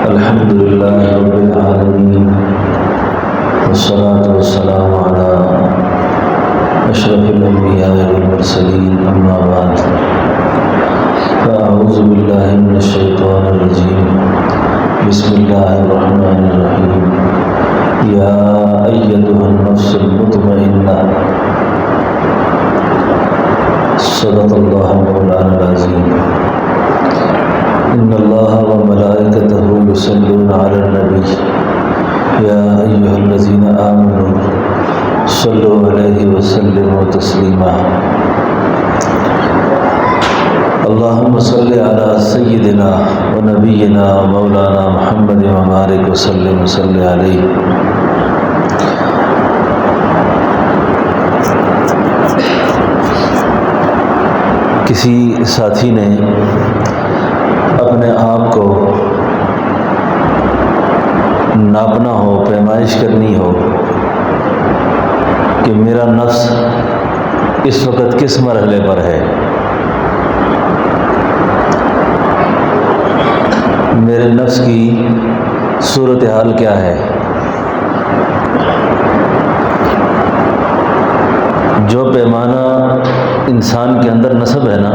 الحمد لله رب العالمين والصلاة والسلام على أشرف الأنبياء والمرسلين أما بعد فأعوذ بالله من الشيطان الرجيم بسم الله الرحمن الرحيم يا أيتها النفس المطمئنة صدق الله مولانا العظيم إن الله وملائكته يصلون على النبي يا أيها الذين آمنوا صلوا عليه وسلموا تسليما اللهم صل على سيدنا ونبينا مولانا محمد وبارك وسلم وصل عليه. کسی ساتھی نے اپنے آپ کو ناپنا ہو، پیمائش کرنی ہو کہ میرا نفس اس وقت کس مرحلے پر ہے، میرے نفس کی صورتحال کیا ہے. جو پیمانہ انسان کے اندر نصب ہے نا،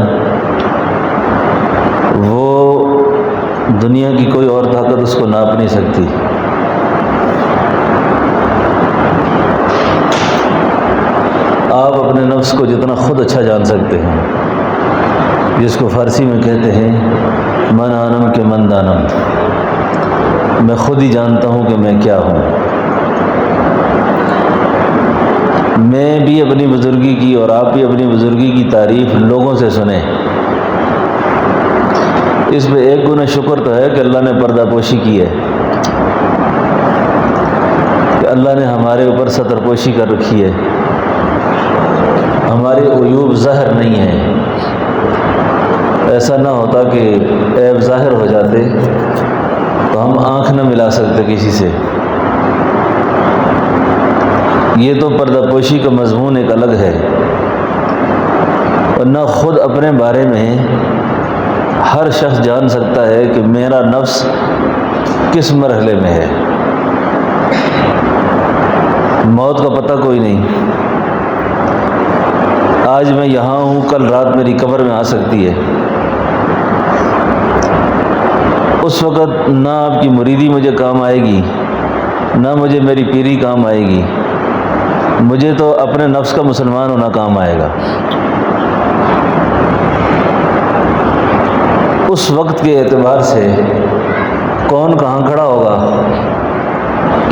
وہ دنیا کی کوئی اور طاقت اس کو ناپ نہیں سکتی. آپ اپنے نفس کو جتنا خود اچھا جان سکتے ہیں، جس کو فارسی میں کہتے ہیں من آنم کے من دانم، میں خود ہی جانتا ہوں کہ میں کیا ہوں. میں بھی اپنی بزرگی کی اور آپ بھی اپنی بزرگی کی تعریف لوگوں سے سنیں. اس میں ایک گنا شکر تو ہے کہ اللہ نے پردہ پوشی کی ہے، کہ اللہ نے ہمارے اوپر ستر پوشی کر رکھی ہے، ہمارے عیوب ظاہر نہیں ہیں. ایسا نہ ہوتا کہ عیب ظاہر ہو جاتے تو ہم آنکھ نہ ملا سکتے کسی سے. یہ تو پردہ پوشی کا مضمون ایک الگ ہے، اور نہ خود اپنے بارے میں ہر شخص جان سکتا ہے کہ میرا نفس کس مرحلے میں ہے. موت کا پتہ کوئی نہیں. آج میں یہاں ہوں، کل رات میری قبر میں آ سکتی ہے. اس وقت نہ آپ کی مریدی مجھے کام آئے گی، نہ مجھے میری پیری کام آئے گی. مجھے تو اپنے نفس کا مسلمان ہونا کام آئے گا. اس وقت کے اعتبار سے کون کہاں کھڑا ہوگا،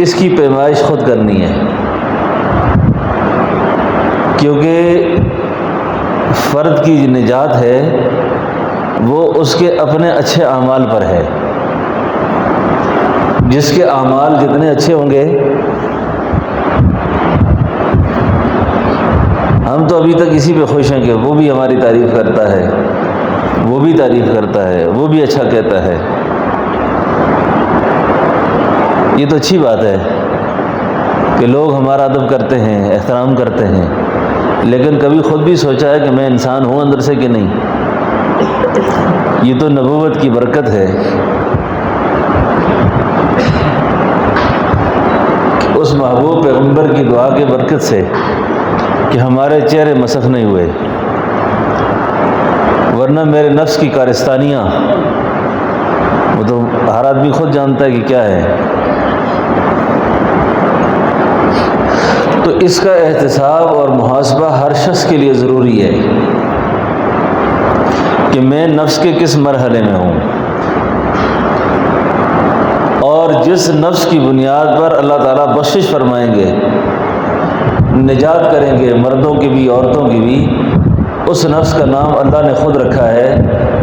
اس کی پیمائش خود کرنی ہے. کیونکہ فرد کی نجات ہے وہ اس کے اپنے اچھے اعمال پر ہے. جس کے اعمال جتنے اچھے ہوں گے، ہم تو ابھی تک اسی پہ خوش ہیں کہ وہ بھی ہماری تعریف کرتا ہے، وہ بھی تعریف کرتا ہے، وہ بھی اچھا کہتا ہے. یہ تو اچھی بات ہے کہ لوگ ہمارا ادب کرتے ہیں، احترام کرتے ہیں، لیکن کبھی خود بھی سوچا ہے کہ میں انسان ہوں اندر سے کہ نہیں؟ یہ تو نبوت کی برکت ہے. اس محبوب پیغمبر کی دعا کے برکت سے کہ ہمارے چہرے مسخ نہیں ہوئے، ورنہ میرے نفس کی کارستانیاں وہ تو ہر آدمی خود جانتا ہے کہ کیا ہے. تو اس کا احتساب اور محاسبہ ہر شخص کے لیے ضروری ہے کہ میں نفس کے کس مرحلے میں ہوں. اور جس نفس کی بنیاد پر اللہ تعالیٰ بخشش فرمائیں گے، نجات کریں گے، مردوں کی بھی عورتوں کی بھی، اس نفس کا نام اللہ نے خود رکھا ہے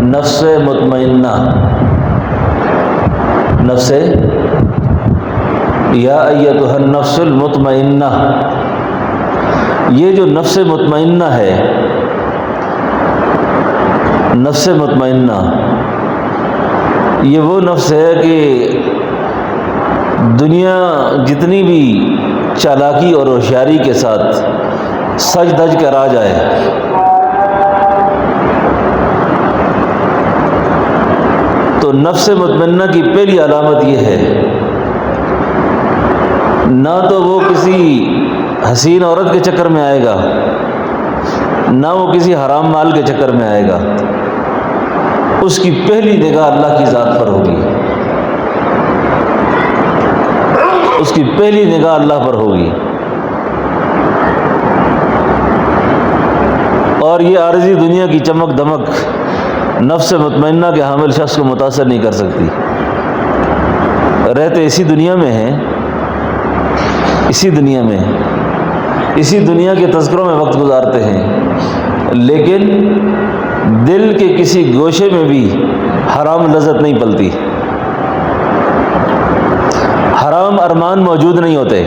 نفس مطمئنہ. نفس یا ایتھا النفس المطمئنہ. یہ جو نفس مطمئنہ ہے، نفس مطمئنہ یہ وہ نفس ہے کہ دنیا جتنی بھی چالاکی اور ہوشیاری کے ساتھ سج دج کر آ جائے، تو تو نفس مطمئنہ کی پہلی علامت یہ ہے، نہ تو وہ کسی حسین عورت کے چکر میں آئے گا، نہ وہ کسی حرام مال کے چکر میں آئے گا، اس کی پہلی نگاہ اللہ کی ذات پر ہوگی، اس کی پہلی نگاہ اللہ پر ہوگی، اور یہ عارضی دنیا کی چمک دمک نفس مطمئنہ کے حامل شخص کو متاثر نہیں کر سکتی۔ رہتے اسی دنیا میں ہیں، اسی دنیا میں، اسی دنیا کے تذکروں میں وقت گزارتے ہیں، لیکن دل کے کسی گوشے میں بھی حرام لذت نہیں پلتی، حرام ارمان موجود نہیں ہوتے۔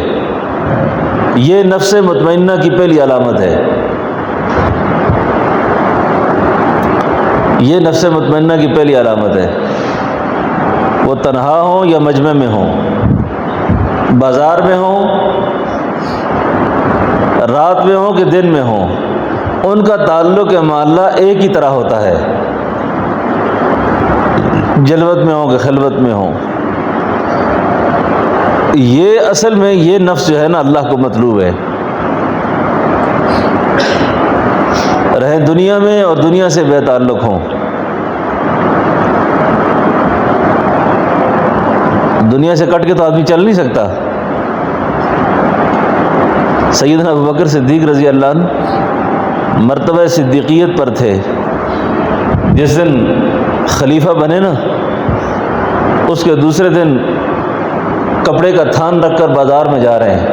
یہ نفس مطمئنہ کی پہلی علامت ہے، یہ نفس مطمئنہ کی پہلی علامت ہے۔ وہ تنہا ہوں یا مجمع میں ہوں، بازار میں ہوں، رات میں ہوں کہ دن میں ہوں، ان کا تعلق معاملہ ایک ہی طرح ہوتا ہے، جلوت میں ہوں کہ خلوت میں ہوں۔ یہ اصل میں یہ نفس جو ہے نا اللہ کو مطلوب ہے، رہیں دنیا میں اور دنیا سے بے تعلق ہوں۔ دنیا سے کٹ کے تو آدمی چل نہیں سکتا۔ سیدنا ابوبکر صدیق رضی اللہ عنہ مرتبہ صدیقیت پر تھے، جس دن خلیفہ بنے نا، اس کے دوسرے دن کپڑے کا تھان رکھ کر بازار میں جا رہے ہیں،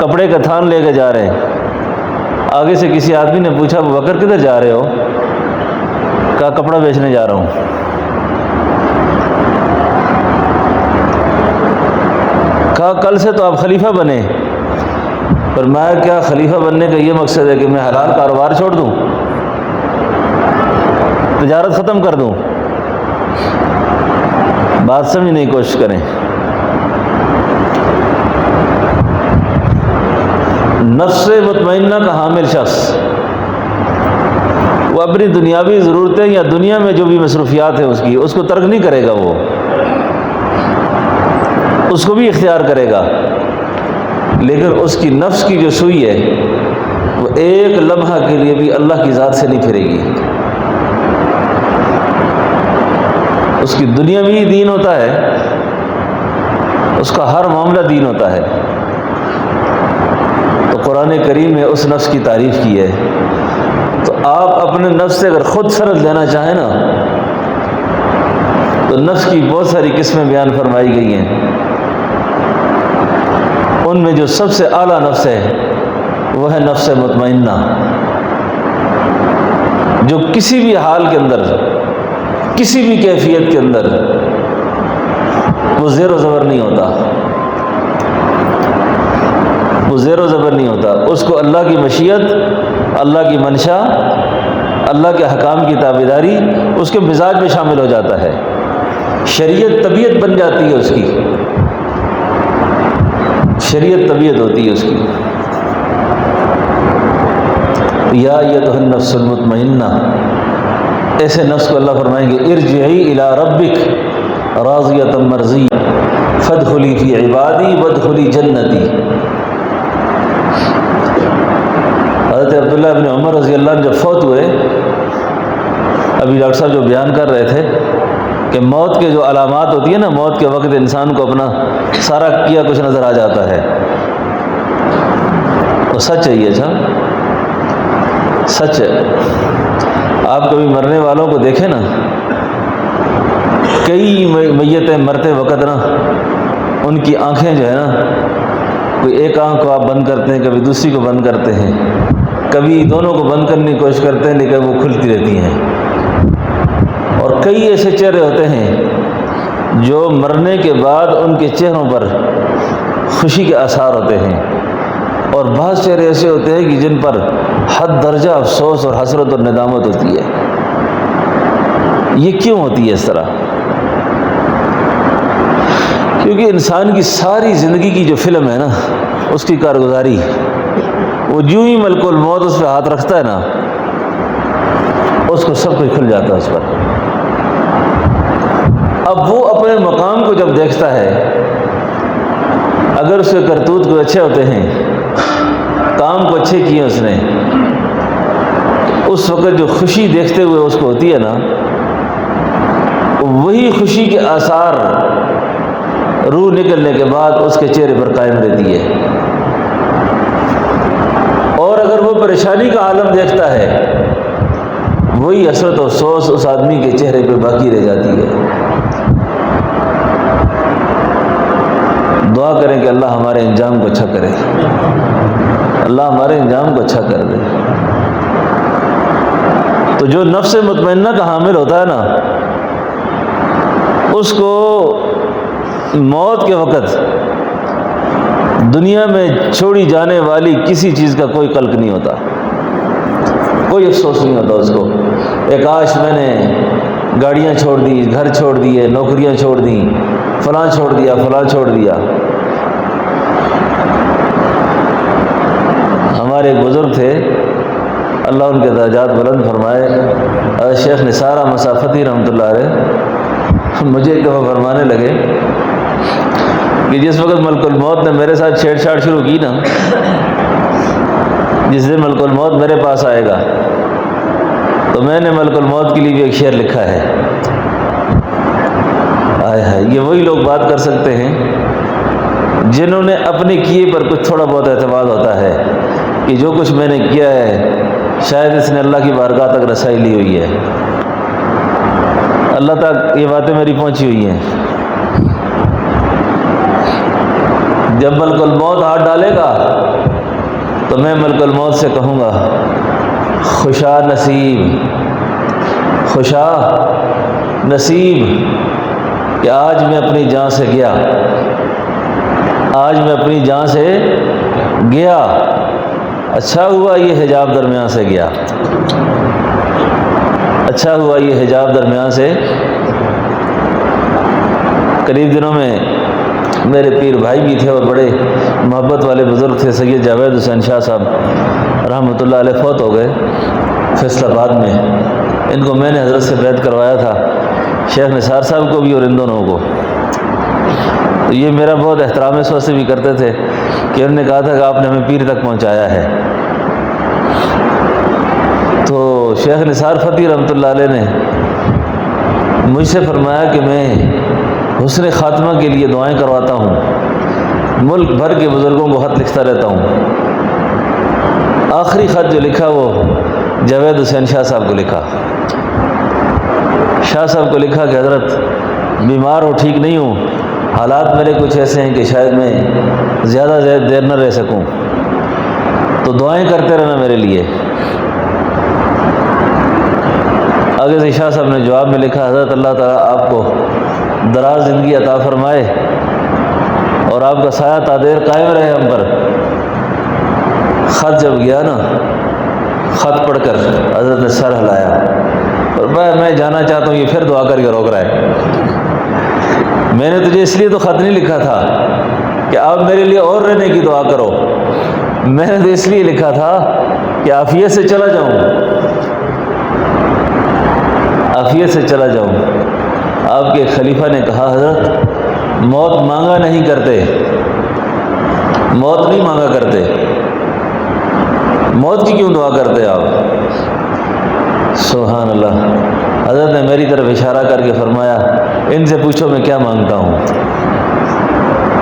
کپڑے کا تھان لے کے جا رہے ہیں۔ آگے سے کسی آدمی نے پوچھا ابوبکر کدھر جا رہے ہو؟ کہا کپڑا بیچنے جا رہا ہوں۔ کہا کل سے تو آپ خلیفہ بنے۔ فرمایا کیا خلیفہ بننے کا یہ مقصد ہے کہ میں حلال کاروبار چھوڑ دوں، تجارت ختم کر دوں؟ بات سمجھنے کی کوشش کریں۔ نفس مطمئنہ کا حامل شخص وہ اپنی دنیاوی ضرورتیں یا دنیا میں جو بھی مصروفیات ہیں اس کو ترک نہیں کرے گا، وہ اس کو بھی اختیار کرے گا، لیکن اس کی نفس کی جو سوئی ہے وہ ایک لمحہ کے لیے بھی اللہ کی ذات سے نہیں پھرے گی۔ اس کی دنیا میں ہی دین ہوتا ہے، اس کا ہر معاملہ دین ہوتا ہے۔ تو قرآن کریم میں اس نفس کی تعریف کی ہے۔ تو آپ اپنے نفس سے اگر خود سرد لینا چاہیں نا، تو نفس کی بہت ساری قسمیں بیان فرمائی گئی ہیں۔ ان میں جو سب سے اعلیٰ نفس ہے وہ ہے نفس مطمئنہ، جو کسی بھی حال کے اندر، کسی بھی کیفیت کے اندر وہ زیر و زبر نہیں ہوتا، وہ زیر و زبر نہیں ہوتا۔ اس کو اللہ کی مشیت، اللہ کی منشا، اللہ کے حکام کی تابعداری اس کے مزاج میں شامل ہو جاتا ہے، شریعت طبیعت بن جاتی ہے اس کی، شریعت طبیعت ہوتی ہے اس کی۔ یا ایتھا النفس المطمئنہ، ایسے نفس کو اللہ فرمائیں گے ارجعی الی ربک راضیۃ مرضیہ فادخلی فی عبادی وادخلی جنتی۔ حضرت عبداللہ ابن عمر رضی اللہ عنہ جب فوت ہوئے، ابھی ڈاکٹر صاحب جو بیان کر رہے تھے کہ موت کے جو علامات ہوتی ہیں نا، موت کے وقت انسان کو اپنا سارا کیا کچھ نظر آ جاتا ہے، وہ سچ ہے، یہ اچھا سچ ہے۔ آپ کبھی مرنے والوں کو دیکھیں نا، کئی میتیں مرتے وقت نا ان کی آنکھیں جو ہے نا، کوئی ایک آنکھ کو آپ بند کرتے ہیں، کبھی دوسری کو بند کرتے ہیں، کبھی دونوں کو بند کرنے کی کوشش کرتے ہیں لیکن وہ کھلتی رہتی ہیں۔ اور کئی ایسے چہرے ہوتے ہیں جو مرنے کے بعد ان کے چہروں پر خوشی کے آثار ہوتے ہیں، اور بعض چہرے ایسے ہوتے ہیں کہ جن پر حد درجہ افسوس اور حسرت اور ندامت ہوتی ہے۔ یہ کیوں ہوتی ہے اس طرح؟ کیونکہ انسان کی ساری زندگی کی جو فلم ہے نا، اس کی کارگزاری، وہ جو ہی ملک الموت اس پہ ہاتھ رکھتا ہے نا، اس کو سب کچھ کھل جاتا ہے اس پر۔ اب وہ اپنے مقام کو جب دیکھتا ہے، اگر اس کے کرتوت کو اچھے ہوتے ہیں، کام کو اچھے کیے اس نے، اس وقت جو خوشی دیکھتے ہوئے اس کو ہوتی ہے نا، وہی خوشی کے آثار روح نکلنے کے بعد اس کے چہرے پر قائم رہتی ہے۔ اور اگر وہ پریشانی کا عالم دیکھتا ہے، وہی حسرت و افسوس اس آدمی کے چہرے پہ باقی رہ جاتی ہے۔ دعا کریں کہ اللہ ہمارے انجام کو اچھا کرے، اللہ ہمارے انجام کو اچھا کر دے۔ تو جو نفس مطمئنہ کا حامل ہوتا ہے نا، اس کو موت کے وقت دنیا میں چھوڑی جانے والی کسی چیز کا کوئی قلق نہیں ہوتا، کوئی افسوس نہیں ہوتا اس کو۔ کاش میں نے گاڑیاں چھوڑ دی، گھر چھوڑ دیے، نوکریاں چھوڑ دیں، فلاں چھوڑ دیا، فلاں چھوڑ دیا۔ ہمارے ایک بزرگ تھے، اللہ ان کے درجات بلند فرمائے، شیخ نثار احمد مسافتی رحمۃ اللہ علیہ، مجھے ایک دفعہ فرمانے لگے کہ جس وقت ملک الموت نے میرے ساتھ چھیڑ چھاڑ شروع کی نا، جس دن ملک الموت میرے پاس آئے گا، تو میں نے ملک الموت کے لیے بھی ایک شعر لکھا ہے۔ یہ وہی لوگ بات کر سکتے ہیں جنہوں نے اپنے کیے پر کچھ تھوڑا بہت اعتماد ہوتا ہے کہ جو کچھ میں نے کیا ہے شاید اس نے اللہ کی بارگاہ تک رسائی لی ہوئی ہے، اللہ تک یہ باتیں میری پہنچی ہوئی ہیں۔ جب ملک الموت ہاتھ ڈالے گا تو میں ملک الموت سے کہوں گا، خوشا نصیب، خوشا نصیب کہ آج میں اپنی جان سے گیا، آج میں اپنی جان سے گیا، اچھا ہوا یہ حجاب درمیان سے گیا، اچھا ہوا یہ حجاب درمیان سے۔ قریب دنوں میں میرے پیر بھائی بھی تھے اور بڑے محبت والے بزرگ تھے، سید جاوید حسین شاہ صاحب رحمۃ اللہ علیہ فوت ہو گئے فیصل آباد میں۔ ان کو میں نے حضرت سے بیعت کروایا تھا، شیخ نثار صاحب کو بھی اور ان دونوں کو۔ تو یہ میرا بہت احترام اس واسطے بھی کرتے تھے کہ انہوں نے کہا تھا کہ آپ نے ہمیں پیر تک پہنچایا ہے۔ تو شیخ نثار فتیح رحمۃ اللہ علیہ نے مجھ سے فرمایا کہ میں حسن خاتمہ کے لیے دعائیں کرواتا ہوں، ملک بھر کے بزرگوں کو خط لکھتا رہتا ہوں۔ آخری خط جو لکھا وہ جاوید حسین شاہ صاحب کو لکھا، شاہ صاحب کو لکھا کہ حضرت بیمار ہوں، ٹھیک نہیں ہوں، حالات میرے کچھ ایسے ہیں کہ شاید میں زیادہ دیر نہ رہ سکوں، تو دعائیں کرتے رہنا میرے لیے۔ آگے سے شاہ صاحب نے جواب میں لکھا، حضرت اللہ تعالیٰ آپ کو دراز زندگی عطا فرمائے اور آپ کا سایہ تا دیر قائم رہے ہم پر۔ خط جب گیا نا، خط پڑھ کر حضرت نے سر ہلایا اور میں جانا چاہتا ہوں، یہ پھر دعا کر کے روک رہا ہے۔ میں نے تجھے اس لیے تو خط نہیں لکھا تھا کہ آپ میرے لیے اور رہنے کی دعا کرو، میں نے تو اس لیے لکھا تھا کہ عافیت سے چلا جاؤں، عافیت سے چلا جاؤں۔ آپ کے خلیفہ نے کہا، حضرت موت مانگا نہیں کرتے، موت نہیں مانگا کرتے، موت کی کیوں دعا کرتے آپ؟ سبحان اللہ۔ حضرت نے میری طرف اشارہ کر کے فرمایا، ان سے پوچھو میں کیا مانگتا ہوں،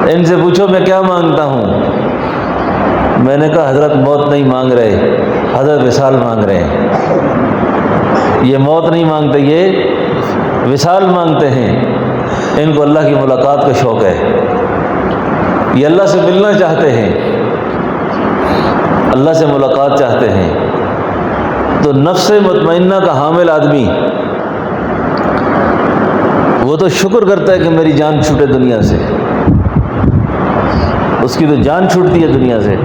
ان سے پوچھو میں کیا مانگتا ہوں۔ میں نے کہا حضرت موت نہیں مانگ رہے، حضرت وصال مانگ رہے ہیں، یہ موت نہیں مانگتے، یہ وصال مانگتے ہیں۔ ان کو اللہ کی ملاقات کا شوق ہے، یہ اللہ سے ملنا چاہتے ہیں، اللہ سے ملاقات چاہتے ہیں۔ تو نفس مطمئنہ کا حامل آدمی وہ تو شکر کرتا ہے کہ میری جان چھوٹے دنیا سے، اس کی تو جان چھوٹتی ہے دنیا سے،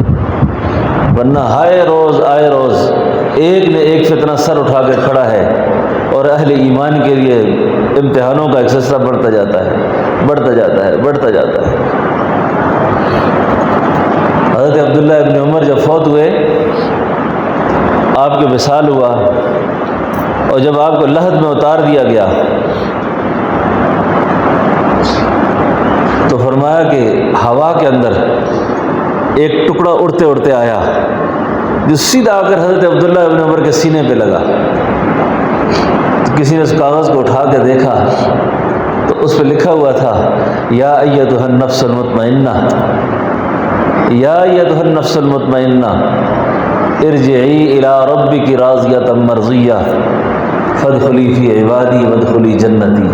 ورنہ ہائے روز آئے روز ایک نے ایک فتنہ سر اٹھا کے کھڑا ہے، اور اہل ایمان کے لیے امتحانوں کا ایک سلسلہ بڑھتا جاتا ہے، بڑھتا جاتا ہے، بڑھتا جاتا ہے۔ حضرت عبداللہ ابن عمر جب فوت ہوئے، آپ کے وصال ہوا، اور جب آپ کو لحد میں اتار دیا گیا فرمایا کہ ہوا کے اندر ایک ٹکڑا اڑتے اڑتے آیا جو سیدھا آ کر حضرت عبداللہ ابن عمر کے سینے پہ لگا. تو کسی نے اس کاغذ کو اٹھا کے دیکھا تو اس پہ لکھا ہوا تھا یا ایتھا النفس المطمئنہ، یا ایتھا النفس المطمئنہ ارجعی الی ربک راضیۃ مرضیہ فادخلی فی عبادی وادخلی جنتی.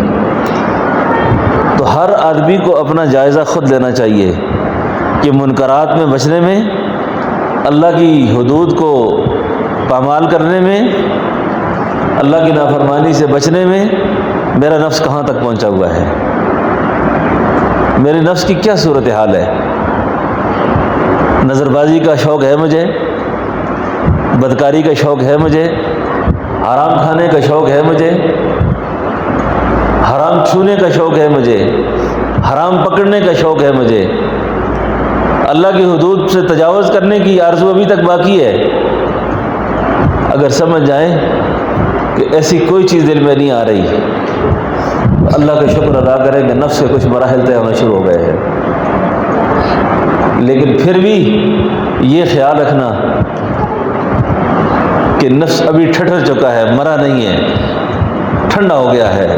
تو ہر آدمی کو اپنا جائزہ خود لینا چاہیے کہ منکرات میں بچنے میں، اللہ کی حدود کو پامال کرنے میں، اللہ کی نافرمانی سے بچنے میں میرا نفس کہاں تک پہنچا ہوا ہے، میرے نفس کی کیا صورتحال ہے. نظر بازی کا شوق ہے مجھے، بدکاری کا شوق ہے مجھے، حرام کھانے کا شوق ہے مجھے، حرام چھونے کا شوق ہے مجھے، حرام پکڑنے کا شوق ہے مجھے، اللہ کی حدود سے تجاوز کرنے کی آرزو ابھی تک باقی ہے. اگر سمجھ جائیں کہ ایسی کوئی چیز دل میں نہیں آ رہی، اللہ کا شکر ادا کریں کہ نفس کے کچھ مراحل طے ہونا شروع ہو گئے ہیں. لیکن پھر بھی یہ خیال رکھنا کہ نفس ابھی ٹھٹر چکا ہے، مرا نہیں ہے، ٹھنڈا ہو گیا ہے،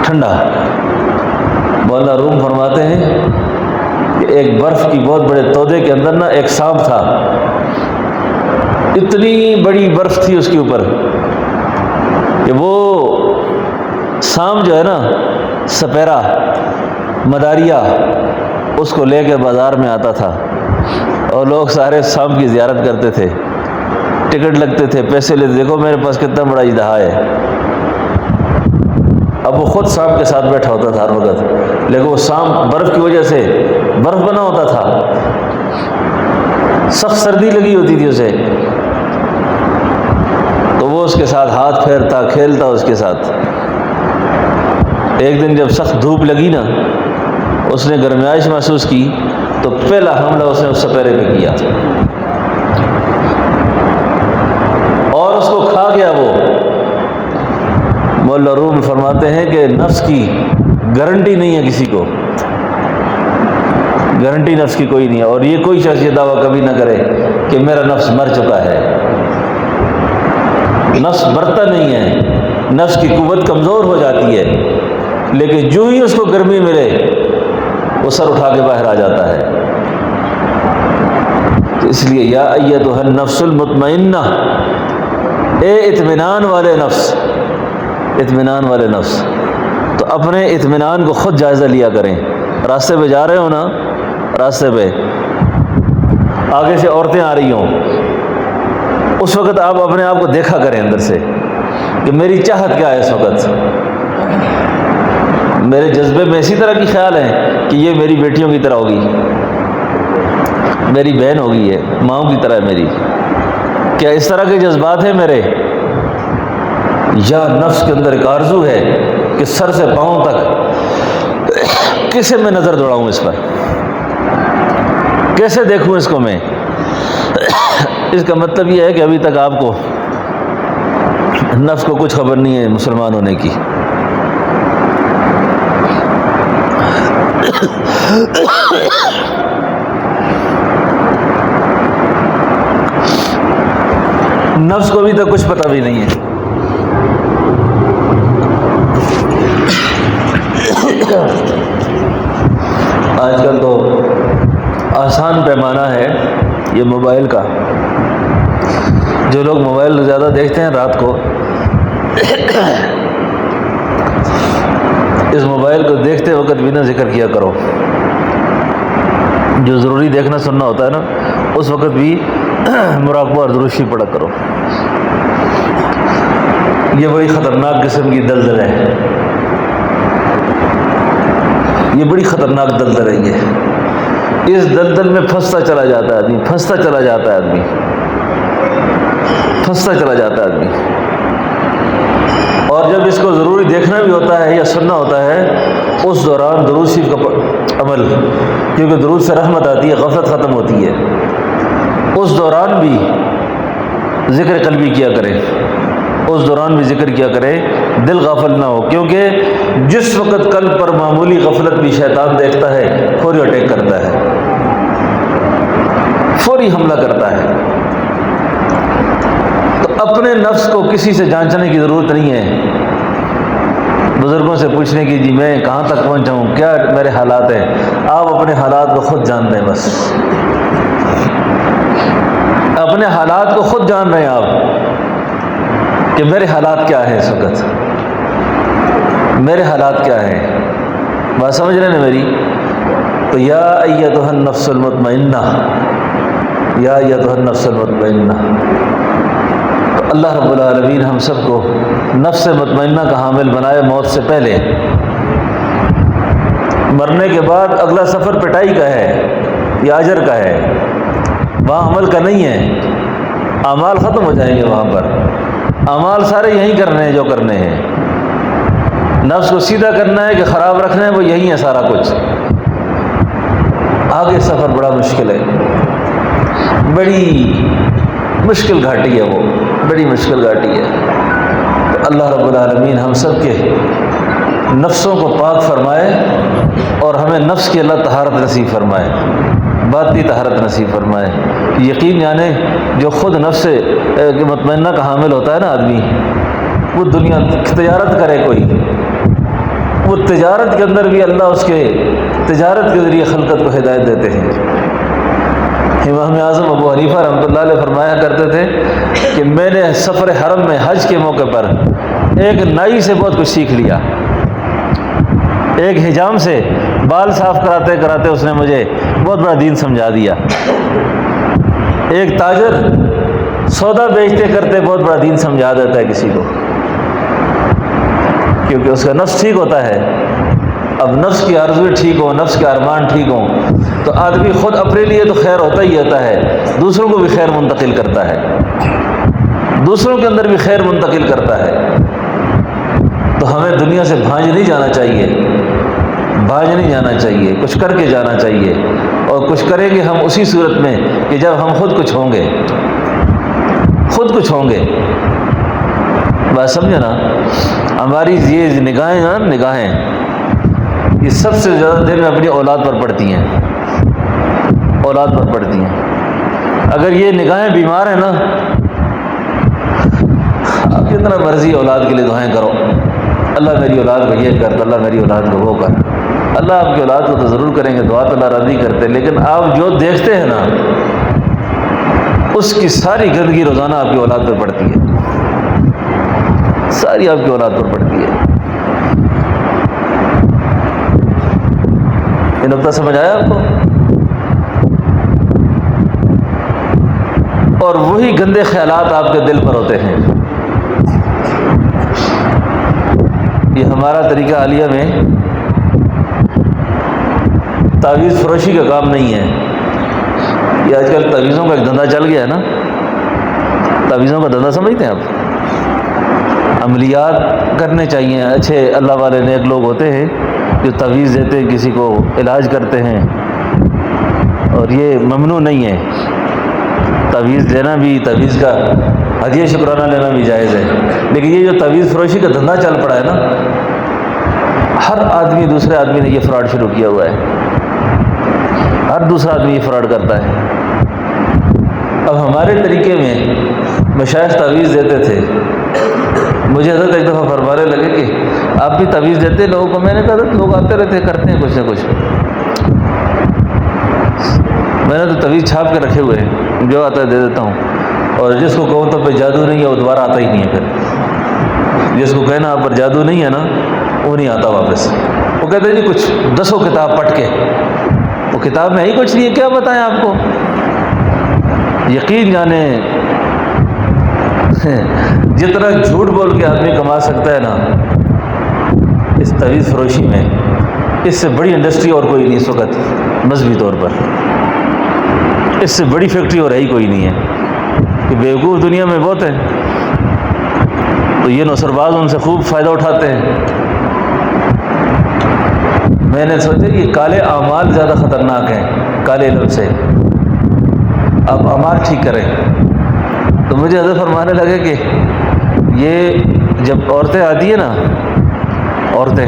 ٹھنڈا. مولانا روم فرماتے ہیں کہ ایک برف کی بہت بڑے تودے کے اندر نا ایک سانپ تھا. اتنی بڑی برف تھی اس کے اوپر کہ وہ سانپ جو ہے نا، سپیرا مداریا، اس کو لے کے بازار میں آتا تھا اور لوگ سارے سانپ کی زیارت کرتے تھے، ٹکٹ لگتے تھے، پیسے لیتے. دیکھو میرے پاس کتنا بڑا اژدہا ہے. اب وہ خود سانپ کے ساتھ بیٹھا ہوتا تھا ہر وقت، لیکن وہ سانپ برف کی وجہ سے برف بنا ہوتا تھا، سخت سردی لگی ہوتی تھی اسے. تو وہ اس کے ساتھ ہاتھ پھیرتا، کھیلتا اس کے ساتھ. ایک دن جب سخت دھوپ لگی نا، اس نے گرمائش محسوس کی تو پہلا حملہ اس نے اس سپیرے پہ کیا اور اس کو کھا گیا. وہ مولا روم فرماتے ہیں کہ نفس کی گارنٹی نہیں ہے کسی کو، گارنٹی نفس کی کوئی نہیں ہے. اور یہ کوئی شخص یہ دعویٰ کبھی نہ کرے کہ میرا نفس مر چکا ہے. نفس مرتا نہیں ہے، نفس کی قوت کمزور ہو جاتی ہے، لیکن جو ہی اس کو گرمی ملے وہ سر اٹھا کے باہر آ جاتا ہے. تو اس لیے یا ایتھا النفس المطمئنہ، اے اطمینان والے نفس، اطمینان والے نفس. تو اپنے اطمینان کو خود جائزہ لیا کریں. راستے پہ جا رہے ہو نا، راستے پہ آگے سے عورتیں آ رہی ہوں، اس وقت آپ اپنے آپ کو دیکھا کریں اندر سے کہ میری چاہت کیا ہے اس وقت. میرے جذبے میں اسی طرح کی خیال ہیں کہ یہ میری بیٹیوں کی طرح ہوگی، میری بہن ہوگی، ہے ماؤں کی طرح ہے میری. کیا اس طرح کے جذبات ہیں میرے؟ یا نفس کے اندر ایک آرزو ہے کہ سر سے پاؤں تک کیسے میں نظر دوڑاؤں اس پر، کیسے دیکھوں اس کو میں. اس کا مطلب یہ ہے کہ ابھی تک آپ کو نفس کو کچھ خبر نہیں ہے مسلمان ہونے کی. نفس کو ابھی تک کچھ پتہ بھی نہیں ہے. آج کل تو آسان پیمانہ ہے یہ موبائل کا. جو لوگ موبائل زیادہ دیکھتے ہیں رات کو، اس موبائل کو دیکھتے وقت بھی نہ ذکر کیا کرو. جو ضروری دیکھنا سننا ہوتا ہے نا، اس وقت بھی مراقبہ اور درود شریف پڑھا کرو. یہ بڑی خطرناک قسم کی دلدل ہے، یہ بڑی خطرناک دلدل ہے. یہ اس دلدل میں پھنستا چلا جاتا ہے آدمی، پھنستا چلا جاتا ہے آدمی، پھنستا چلا جاتا ہے آدمی. اور جب اس کو ضروری دیکھنا بھی ہوتا ہے یا سننا ہوتا ہے، اس دوران درود شریف کا عمل، کیونکہ درود سے رحمت آتی ہے، غفلت ختم ہوتی ہے. اس دوران بھی ذکر قلبی کیا کریں، اس دوران بھی ذکر کیا کریں دل غافل نہ ہو، کیونکہ جس وقت قلب پر معمولی غفلت بھی شیطان دیکھتا ہے فوری اٹیک کرتا ہے، فوری حملہ کرتا ہے۔ تو اپنے نفس کو کسی سے جانچنے کی ضرورت نہیں ہے، بزرگوں سے پوچھنے کی جی میں کہاں تک پہنچا ہوں، کیا میرے حالات ہیں۔ آپ اپنے حالات کو خود جان رہے ہیں، بس اپنے حالات کو خود جان رہے ہیں آپ کہ میرے حالات کیا ہیں اس وقت، میرے حالات کیا ہیں، بات سمجھ رہے ہیں میری؟ تو یا ایتھا النفس المطمئنہ، یا ایتھا النفس المطمئنہ، تو اللہ رب العالمین ہم سب کو نفس مطمئنہ کا حامل بنائے، موت سے پہلے۔ مرنے کے بعد اگلا سفر پٹائی کا ہے یا اجر کا ہے، وہاں عمل کا نہیں ہے، اعمال ختم ہو جائیں گے وہاں پر، اعمال سارے یہیں کرنے ہیں جو کرنے ہیں، نفس کو سیدھا کرنا ہے کہ خراب رکھنا ہے، وہ یہی ہے سارا کچھ۔ آگے سفر بڑا مشکل ہے، بڑی مشکل گھاٹی ہے، وہ بڑی مشکل گھاٹی ہے۔ تو اللہ رب العالمین ہم سب کے نفسوں کو پاک فرمائے اور ہمیں نفس کی اللہ طہارت نصیب فرمائے، باطنی طہارت نصیب فرمائے۔ یقین یعنی جو خود نفس مطمئنہ کا حامل ہوتا ہے نا آدمی، وہ دنیا تجارت کرے کوئی، وہ تجارت کے اندر بھی اللہ اس کے تجارت کے ذریعے خلقت کو ہدایت دیتے ہیں۔ امام اعظم ابو حنیفہ رحمۃ اللہ علیہ فرمایا کرتے تھے کہ میں نے سفر حرم میں حج کے موقع پر ایک نائی سے بہت کچھ سیکھ لیا، ایک حجام سے بال صاف کراتے کراتے اس نے مجھے بہت بڑا دین سمجھا دیا، ایک تاجر سودا بیچتے کرتے بہت بڑا دین سمجھا دیتا ہے کسی کو، کیونکہ اس کا نفس ٹھیک ہوتا ہے۔ اب نفس کی آرزویں ٹھیک ہوں، نفس کے ارمان ٹھیک ہوں تو آدمی خود اپنے لیے تو خیر ہوتا ہی ہوتا ہے، دوسروں کو بھی خیر منتقل کرتا ہے، دوسروں کے اندر بھی خیر منتقل کرتا ہے۔ تو ہمیں دنیا سے بھاج نہیں جانا چاہیے، بھاج نہیں جانا چاہیے، کچھ کر کے جانا چاہیے، اور کچھ کریں گے ہم اسی صورت میں کہ جب ہم خود کچھ ہوں گے، خود کچھ ہوں گے۔ بات سمجھے نا؟ ہماری یہ نگاہیں نا، نگاہیں یہ سب سے زیادہ دیر میں اپنی اولاد پر پڑتی ہیں، اولاد پر پڑتی ہیں۔ اگر یہ نگاہیں بیمار ہیں نا، آپ جتنا مرضی اولاد کے لیے دعائیں کرو، اللہ میری اولاد کو یہ کر، اللہ میری اولاد کو وہ کر، اللہ آپ کی اولاد کو تو ضرور کریں گے، دعا تو اللہ راضی کرتے، لیکن آپ جو دیکھتے ہیں نا اس کی ساری گندگی روزانہ آپ کی اولاد پر پڑتی ہے، ساری آپ کی اولاد پر پڑتی ہے۔ یہ نقطہ سمجھ آیا آپ کو؟ اور وہی گندے خیالات آپ کے دل پر ہوتے ہیں۔ یہ ہمارا طریقہ عالیہ میں تعویذ فروشی کا کام نہیں ہے، یہ آج کل تعویذوں کا ایک دھندا چل گیا ہے نا، تعویذوں کا دھندا سمجھتے ہیں آپ؟ عملیات کرنے چاہیے، اچھے اللہ والے نیک لوگ ہوتے ہیں جو تعویذ دیتے ہیں، کسی کو علاج کرتے ہیں، اور یہ ممنوع نہیں ہے، تعویذ دینا بھی، تعویذ کا ہدیہ شکرانہ لینا بھی جائز ہے، لیکن یہ جو تعویذ فروشی کا دھندا چل پڑا ہے نا، ہر آدمی دوسرے آدمی نے یہ فراڈ شروع کیا ہوا ہے، ہر دوسرا آدمی یہ فراڈ کرتا ہے۔ اب ہمارے طریقے میں مشائخ تعویذ دیتے تھے، مجھے حضرت ایک دفعہ فرمانے لگے کہ آپ بھی تعویذ دیتے لوگوں کو، میں نے کہا حضرت لوگ آتے رہتے کرتے ہیں کچھ نہ کچھ، میں نے تو تعویذ چھاپ کے رکھے ہوئے ہیں، جو آتا ہے دے دیتا ہوں، اور جس کو کہوں تو پہ جادو نہیں ہے وہ دوبارہ آتا ہی نہیں ہے، پھر جس کو کہنا آپ پر جادو نہیں ہے نا وہ نہیں آتا واپس، وہ کہتے ہیں جی کچھ 10 کتاب پڑھ کے، وہ کتاب میں ہی کچھ نہیں ہے، کیا بتائیں آپ کو؟ یقین جانے جتنا جھوٹ بول کے آدمی کما سکتا ہے نا اس تعویذ فروشی میں، اس سے بڑی انڈسٹری اور کوئی نہیں اس وقت مذہبی طور پر، اس سے بڑی فیکٹری اور ہی کوئی نہیں ہے، کہ بیوقوف دنیا میں بہت ہیں، تو یہ نوسرباز ان سے خوب فائدہ اٹھاتے ہیں۔ میں نے سوچا یہ کالے اعمال زیادہ خطرناک ہیں کالے علم سے، آپ اعمال ٹھیک کریں۔ تو مجھے حضرت فرمانے لگے کہ یہ جب عورتیں آتی ہیں نا، عورتیں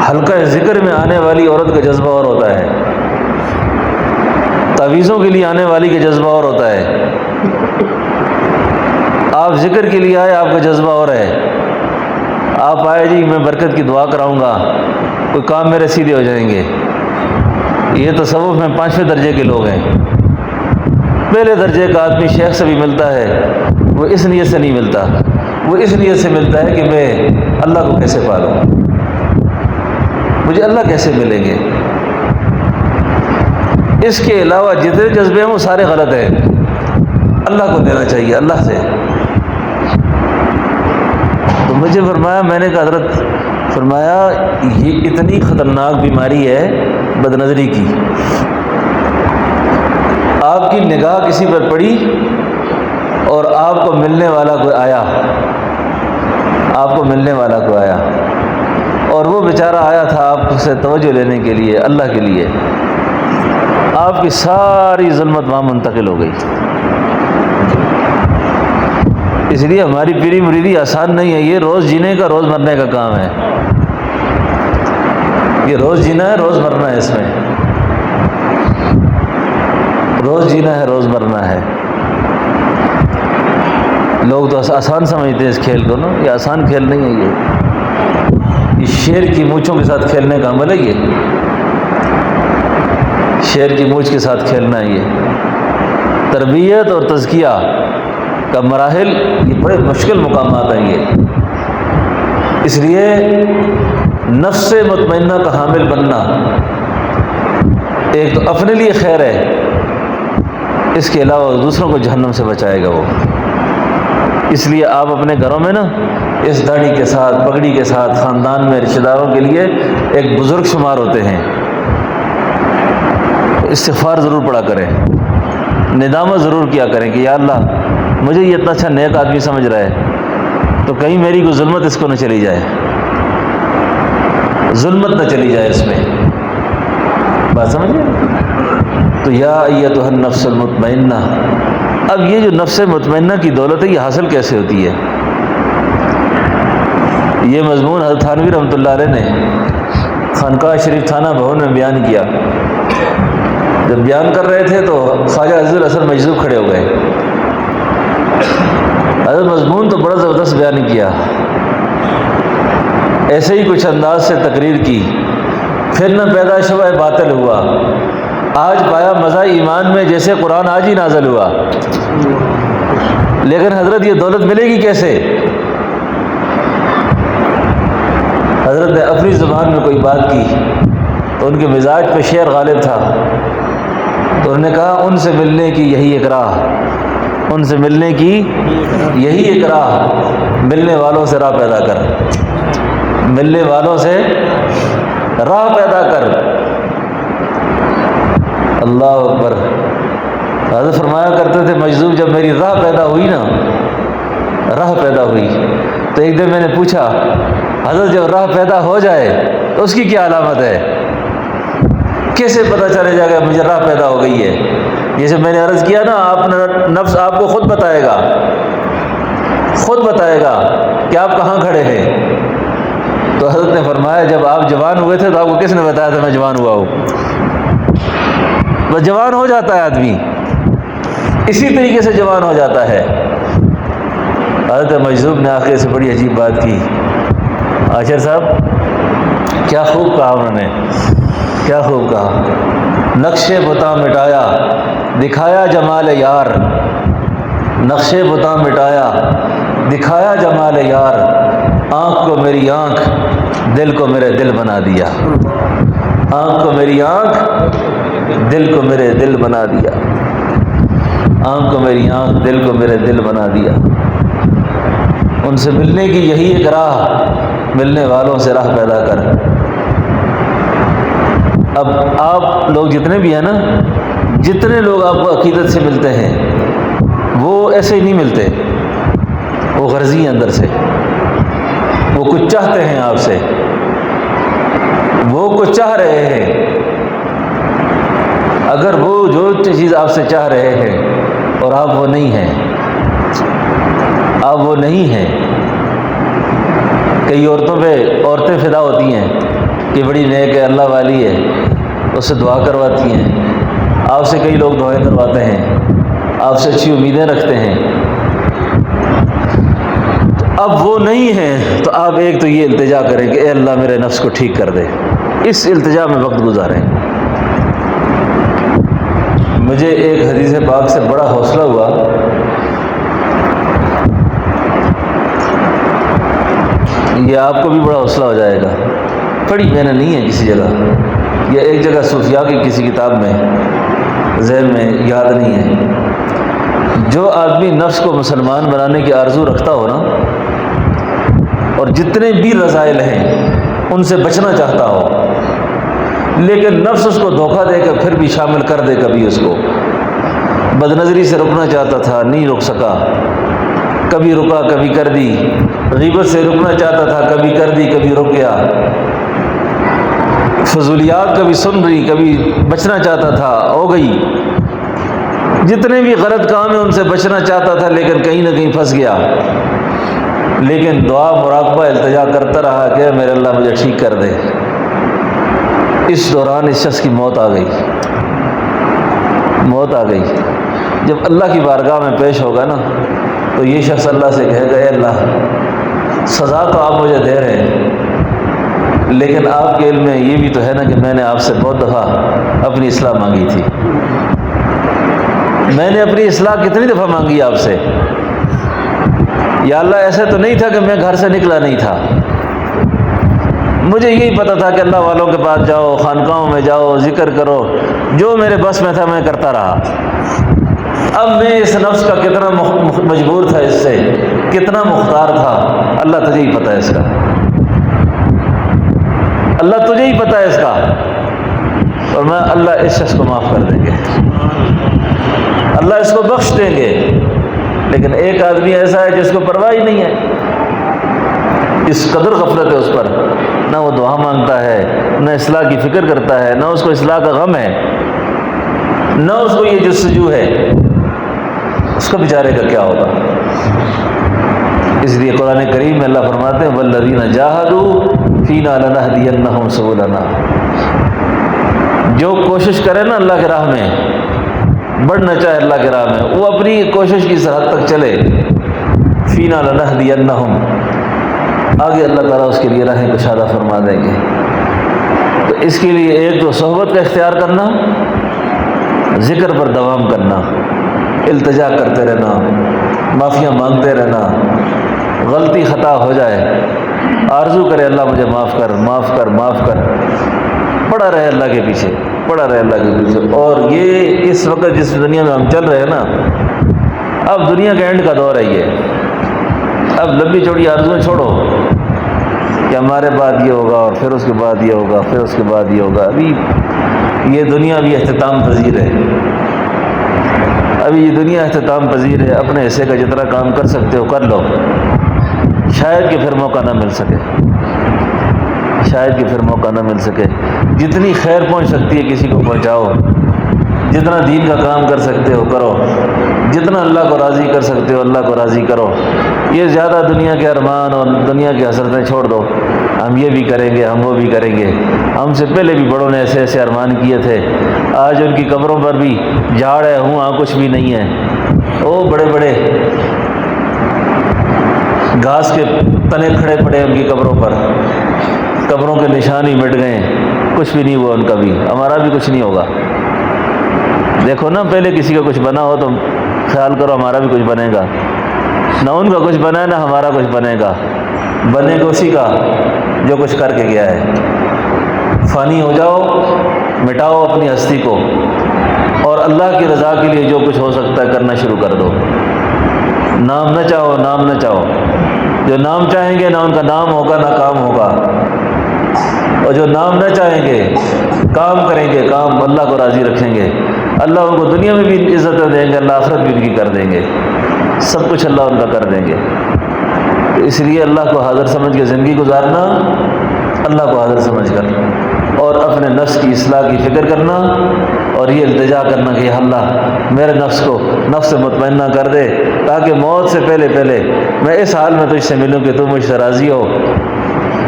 حلقہ ذکر میں آنے والی عورت کا جذبہ اور ہوتا ہے، تعویذوں کے لیے آنے والی کا جذبہ اور ہوتا ہے، آپ ذکر کے لیے آئے آپ کا جذبہ اور ہے، آپ آئے جی میں برکت کی دعا کراؤں گا، کوئی کام میرے سیدھے ہو جائیں گے، یہ تصوف میں 5ویں درجے کے لوگ ہیں۔ پہلے درجے کا آدمی شیخ سے بھی ملتا ہے، وہ اس نیت سے نہیں ملتا، وہ اس نیت سے ملتا ہے کہ میں اللہ کو کیسے پالوں، مجھے اللہ کیسے ملیں گے۔ اس کے علاوہ جتنے جذبے ہیں وہ سارے غلط ہیں، اللہ کو دینا چاہیے، اللہ سے۔ تو مجھے فرمایا، میں نے کہا حضرت فرمایا یہ اتنی خطرناک بیماری ہے بد نظری کی، آپ کی نگاہ کسی پر پڑی اور آپ کو ملنے والا کوئی آیا، آپ کو ملنے والا کوئی آیا اور وہ بیچارہ آیا تھا آپ سے توجہ لینے کے لیے، اللہ کے لیے، آپ کی ساری ظلمت وہاں منتقل ہو گئی۔ اس لیے ہماری پیری مریدی آسان نہیں ہے، یہ روز جینے کا روز مرنے کا کام ہے، یہ روز جینا ہے روز مرنا ہے، اس میں روز جینا ہے روز مرنا ہے۔ لوگ تو آسان سمجھتے ہیں اس کھیل کو نا، یہ آسان کھیل نہیں ہے، یہ شیر کی مونچھوں کے ساتھ کھیلنے کا عمل ہے، یہ شیر کی مونچھ کے ساتھ کھیلنا ہے۔ یہ تربیت اور تزکیہ کا مراحل، یہ بڑے مشکل مقامات ہیں یہ۔ اس لیے نفس مطمئنہ کا حامل بننا ایک تو اپنے لیے خیر ہے، اس کے علاوہ دوسروں کو جہنم سے بچائے گا وہ۔ اس لیے آپ اپنے گھروں میں نا اس داڑھی کے ساتھ، پگڑی کے ساتھ، خاندان میں رشتہ داروں کے لیے ایک بزرگ شمار ہوتے ہیں، استغفار ضرور پڑھا کریں، ندامت ضرور کیا کریں کہ یا اللہ مجھے یہ اتنا اچھا نیک آدمی سمجھ رہا ہے تو کہیں میری کوئی ظلمت اس کو نہ چلی جائے، ظلمت نہ چلی جائے اس میں، بات سمجھے؟ تو یا ایتھا النفس المطمئنہ۔ اب یہ جو نفس مطمئنہ کی دولت ہے یہ حاصل کیسے ہوتی ہے؟ یہ مضمون حضرت تھانوی رحمۃ اللہ علیہ نے خانقاہ شریف تھانہ بھون میں بیان کیا۔ جب بیان کر رہے تھے تو خواجہ عزیز الحسن مجذوب کھڑے ہو گئے۔ حضرت مضمون تو بڑا زبردست بیان کیا، ایسے ہی کچھ انداز سے تقریر کی، پھر نہ پیدا شبہ باطل ہوا، آج پایا مزہ ایمان میں جیسے قرآن آج ہی نازل ہوا۔ لیکن حضرت یہ دولت ملے گی کیسے؟ حضرت نے اپنی زبان میں کوئی بات کی تو ان کے مزاج پہ شعر غالب تھا، تو انہوں نے کہا ان سے ملنے کی یہی ایک راہ، ان سے ملنے کی یہی ایک راہ، ملنے والوں سے راہ پیدا کر، ملنے والوں سے راہ پیدا کر۔ اللہ اکبر۔ حضرت فرمایا کرتے تھے مجذوب جب میری راہ پیدا ہوئی نا، راہ پیدا ہوئی تو ایک دن میں نے پوچھا حضرت جب راہ پیدا ہو جائے تو اس کی کیا علامت ہے؟ کیسے پتہ چلے جائے گا مجھے راہ پیدا ہو گئی ہے؟ جیسے میں نے عرض کیا نا، آپ نفس آپ کو خود بتائے گا، خود بتائے گا کہ آپ کہاں کھڑے ہیں۔ تو حضرت نے فرمایا جب آپ جوان ہوئے تھے تو آپ کو کس نے بتایا تھا میں جوان ہوا ہوں؟ بس جوان ہو جاتا ہے آدمی، اسی طریقے سے جوان ہو جاتا ہے۔ حضرت مجذوب نے آخر سے بڑی عجیب بات کی، عاشر صاحب کیا خوب کہا انہوں نے، کیا خوب کہا، نقش بتاں مٹایا دکھایا جمال یار، نقش بتاں مٹایا دکھایا جمال یار، آنکھ کو میری آنکھ دل کو میرے دل بنا دیا، آنکھ کو میری آنکھ دل کو میرے دل بنا دیا، آنکھ کو میری آنکھ دل کو میرے دل بنا دیا۔ ان سے ملنے کی یہی ایک راہ، ملنے والوں سے راہ پیدا کر۔ اب آپ لوگ جتنے بھی ہیں نا، جتنے لوگ آپ کو عقیدت سے ملتے ہیں وہ ایسے ہی نہیں ملتے، وہ غرضی ہیں اندر سے، وہ کچھ چاہتے ہیں آپ سے، وہ کچھ چاہ رہے ہیں۔ اگر وہ جو چیز آپ سے چاہ رہے ہیں اور آپ وہ نہیں ہیں، آپ وہ نہیں ہیں، کئی عورتیں فدا ہوتی ہیں کہ بڑی نیک ہے، اللہ والی ہے، اس سے دعا کرواتی ہیں، آپ سے کئی لوگ دعائیں کرواتے ہیں، آپ سے اچھی امیدیں رکھتے ہیں۔ تو اب وہ نہیں ہیں تو آپ ایک تو یہ التجا کریں کہ اے اللہ میرے نفس کو ٹھیک کر دے، اس التجا میں وقت گزاریں۔ مجھے ایک حدیث پاک سے بڑا حوصلہ ہوا، یہ آپ کو بھی بڑا حوصلہ ہو جائے گا، پڑھی میں نے نہیں ہے کسی جگہ، یا ایک جگہ صوفیاء کی کسی کتاب میں، ذہن میں یاد نہیں ہے۔ جو آدمی نفس کو مسلمان بنانے کی آرزو رکھتا ہو نا، اور جتنے بھی رذائل ہیں ان سے بچنا چاہتا ہو، لیکن نفس اس کو دھوکہ دے کے پھر بھی شامل کر دے، کبھی اس کو بد نظری سے رکنا چاہتا تھا نہیں رک سکا، کبھی رکا کبھی کر دی، غیبت سے رکنا چاہتا تھا کبھی کر دی کبھی رک گیا، فضولیات کبھی سن رہی کبھی بچنا چاہتا تھا ہو گئی، جتنے بھی غلط کام ہیں ان سے بچنا چاہتا تھا لیکن کہیں نہ کہیں پھنس گیا، لیکن دعا مراقبہ التجا کرتا رہا کہ میرے اللہ مجھے ٹھیک کر دے۔ اس دوران اس شخص کی موت آ گئی، موت آ گئی۔ جب اللہ کی بارگاہ میں پیش ہوگا نا تو یہ شخص اللہ سے کہے گا اے اللہ سزا تو آپ مجھے دے رہے ہیں، لیکن آپ کے علم میں یہ بھی تو ہے نا کہ میں نے آپ سے بہت دفعہ اپنی اصلاح مانگی تھی، میں نے اپنی اصلاح کتنی دفعہ مانگی آپ سے، یا اللہ ایسا تو نہیں تھا کہ میں گھر سے نکلا نہیں تھا، مجھے یہی پتہ تھا کہ اللہ والوں کے پاس جاؤ، خانقاہوں میں جاؤ، ذکر کرو، جو میرے بس میں تھا میں کرتا رہا۔ اب میں اس نفس کا کتنا مجبور تھا، اس سے کتنا مختار تھا، اللہ تجھے ہی پتہ ہے اس کا، اللہ تجھے ہی پتہ ہے اس کا، اور میں اللہ اس شخص کو معاف کر دیں گے، اللہ اس کو بخش دیں گے۔ لیکن ایک آدمی ایسا ہے جس کو پرواہ ہی نہیں ہے، اس قدر غفلت ہے اس پر، نہ وہ دعا مانگتا ہے، نہ اصلاح کی فکر کرتا ہے، نہ اس کو اصلاح کا غم ہے، نہ اس کو یہ جستجو ہے، اس کا بیچارے کا کیا ہوگا۔ اس لیے قرآن کریم میں اللہ فرماتے ہیں والذین جاہدوا فینا لنہدینہم سبلنا، جو کوشش کرے نا اللہ کی راہ میں، بڑھنا چاہے اللہ کی راہ میں، وہ اپنی کوشش کی سرحد تک چلے، فینا لنہدینہم، آگے اللہ تعالیٰ اس کے لیے راہیں کشادہ فرما دیں گے۔ تو اس کے لیے ایک تو صحبت کا اختیار کرنا، ذکر پر دوام کرنا، التجا کرتے رہنا، معافیاں مانگتے رہنا، غلطی خطا ہو جائے آرزو کرے اللہ مجھے معاف کر معاف کر معاف کر، پڑا رہے اللہ کے پیچھے، پڑا رہے اللہ کے پیچھے۔ اور یہ اس وقت جس دنیا میں ہم چل رہے ہیں نا، اب دنیا کا اینڈ کا دور ہے یہ، اب لمبی چوڑی آرزویں چھوڑو کہ ہمارے بعد یہ ہوگا اور پھر اس کے بعد یہ ہوگا پھر اس کے بعد یہ ہوگا۔ ابھی یہ دنیا بھی اختتام پذیر ہے، ابھی یہ دنیا اختتام پذیر ہے، اپنے حصے کا جتنا کام کر سکتے ہو کر لو، شاید کہ پھر موقع نہ مل سکے، شاید کہ پھر موقع نہ مل سکے۔ جتنی خیر پہنچ سکتی ہے کسی کو پہنچاؤ، جتنا دین کا کام کر سکتے ہو کرو، جتنا اللہ کو راضی کر سکتے ہو اللہ کو راضی کرو۔ یہ زیادہ دنیا کے ارمان اور دنیا کی حسرتیں چھوڑ دو، ہم یہ بھی کریں گے ہم وہ بھی کریں گے، ہم سے پہلے بھی بڑوں نے ایسے ایسے ارمان کیے تھے، آج ان کی قبروں پر بھی جھاڑ ہے ہوں کچھ بھی نہیں ہے، وہ بڑے بڑے گھاس کے تنے کھڑے پڑے ان کی قبروں پر، قبروں کے نشان ہی مٹ گئے، کچھ بھی نہیں ہوا ان کا بھی، ہمارا بھی کچھ نہیں ہوگا۔ دیکھو نا، پہلے کسی کا کچھ بنا ہو تو خیال کرو ہمارا بھی کچھ بنے گا، نہ ان کا کچھ بنا ہے نہ ہمارا کچھ بنے گا، بنے گا اسی کا جو کچھ کر کے گیا ہے۔ فانی ہو جاؤ، مٹاؤ اپنی ہستی کو، اور اللہ کی رضا کے لیے جو کچھ ہو سکتا ہے کرنا شروع کر دو۔ نام نہ چاہو، نام نہ چاہو، جو نام چاہیں گے نہ ان کا نام ہوگا نہ کام ہوگا، اور جو نام نہ چاہیں گے کام کریں گے، کام اللہ کو راضی رکھیں گے، اللہ ان کو دنیا میں بھی عزت دیں گے، اللہ آخرت بھی ان کی کر دیں گے، سب کچھ اللہ ان کا کر دیں گے۔ تو اس لیے اللہ کو حاضر سمجھ کے زندگی گزارنا، اللہ کو حاضر سمجھ کر، اور اپنے نفس کی اصلاح کی فکر کرنا، اور یہ التجا کرنا کہ اللہ میرے نفس کو نفس مطمئنہ کر دے، تاکہ موت سے پہلے میں اس حال میں تجھ سے ملوں کہ تو مجھ سے راضی ہو،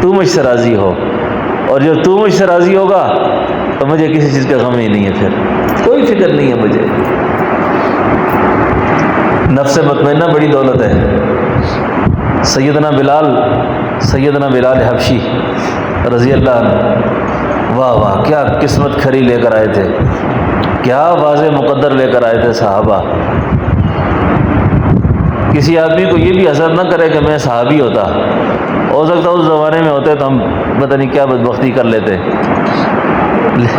تو مجھ سے راضی ہو، اور جب تو مجھ سے راضی ہوگا تو مجھے کسی چیز کا غم ہی نہیں ہے، پھر کوئی فکر نہیں ہے مجھے۔ نفس مطمئنہ بڑی دولت ہے۔ سیدنا بلال حبشی رضی اللہ عنہ، واہ واہ کیا قسمت کھری لے کر آئے تھے، کیا واضح مقدر لے کر آئے تھے صحابہ۔ کسی آدمی کو یہ بھی حسد نہ کرے کہ میں صحابی ہوتا، ہو سکتا اس زمانے میں ہوتے تو ہم پتہ نہیں کیا بدبختی کر لیتے،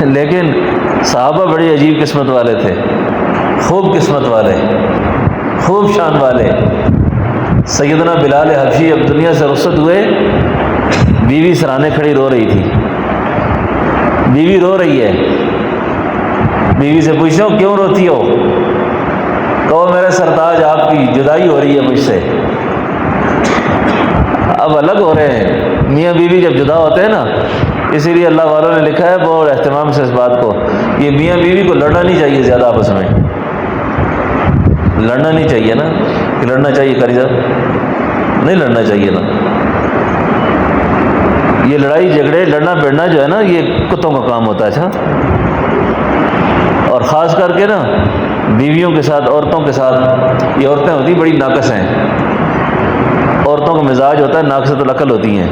لیکن صحابہ بڑی عجیب قسمت والے تھے، خوب قسمت والے، خوب شان والے۔ سیدنا بلال حبشی اب دنیا سے رخصت ہوئے، بیوی سرانے کھڑی رو رہی تھی، بیوی رو رہی ہے، بیوی سے پوچھو کیوں روتی ہو؟ کہو میرے سرتاج آپ کی جدائی ہو رہی ہے مجھ سے، اب الگ ہو رہے ہیں۔ میاں بیوی جب جدا ہوتے ہیں نا، اسی لیے اللہ والوں نے لکھا ہے بہت اہتمام سے اس بات کو، یہ میاں بیوی کو لڑنا نہیں چاہیے زیادہ آپس میں، لڑنا نہیں چاہیے نا، کہ لڑنا چاہیے قاری صاحب؟ نہیں لڑنا چاہیے نا، یہ لڑائی جھگڑے لڑنا بڑنا جو ہے نا یہ کتوں کا کام ہوتا ہے۔ اچھا، اور خاص کر کے نا بیویوں کے ساتھ، عورتوں کے ساتھ، یہ عورتیں ہوتی بڑی ناقص ہیں، عورتوں کا مزاج ہوتا ہے ناقصۃ العقل ہوتی ہیں،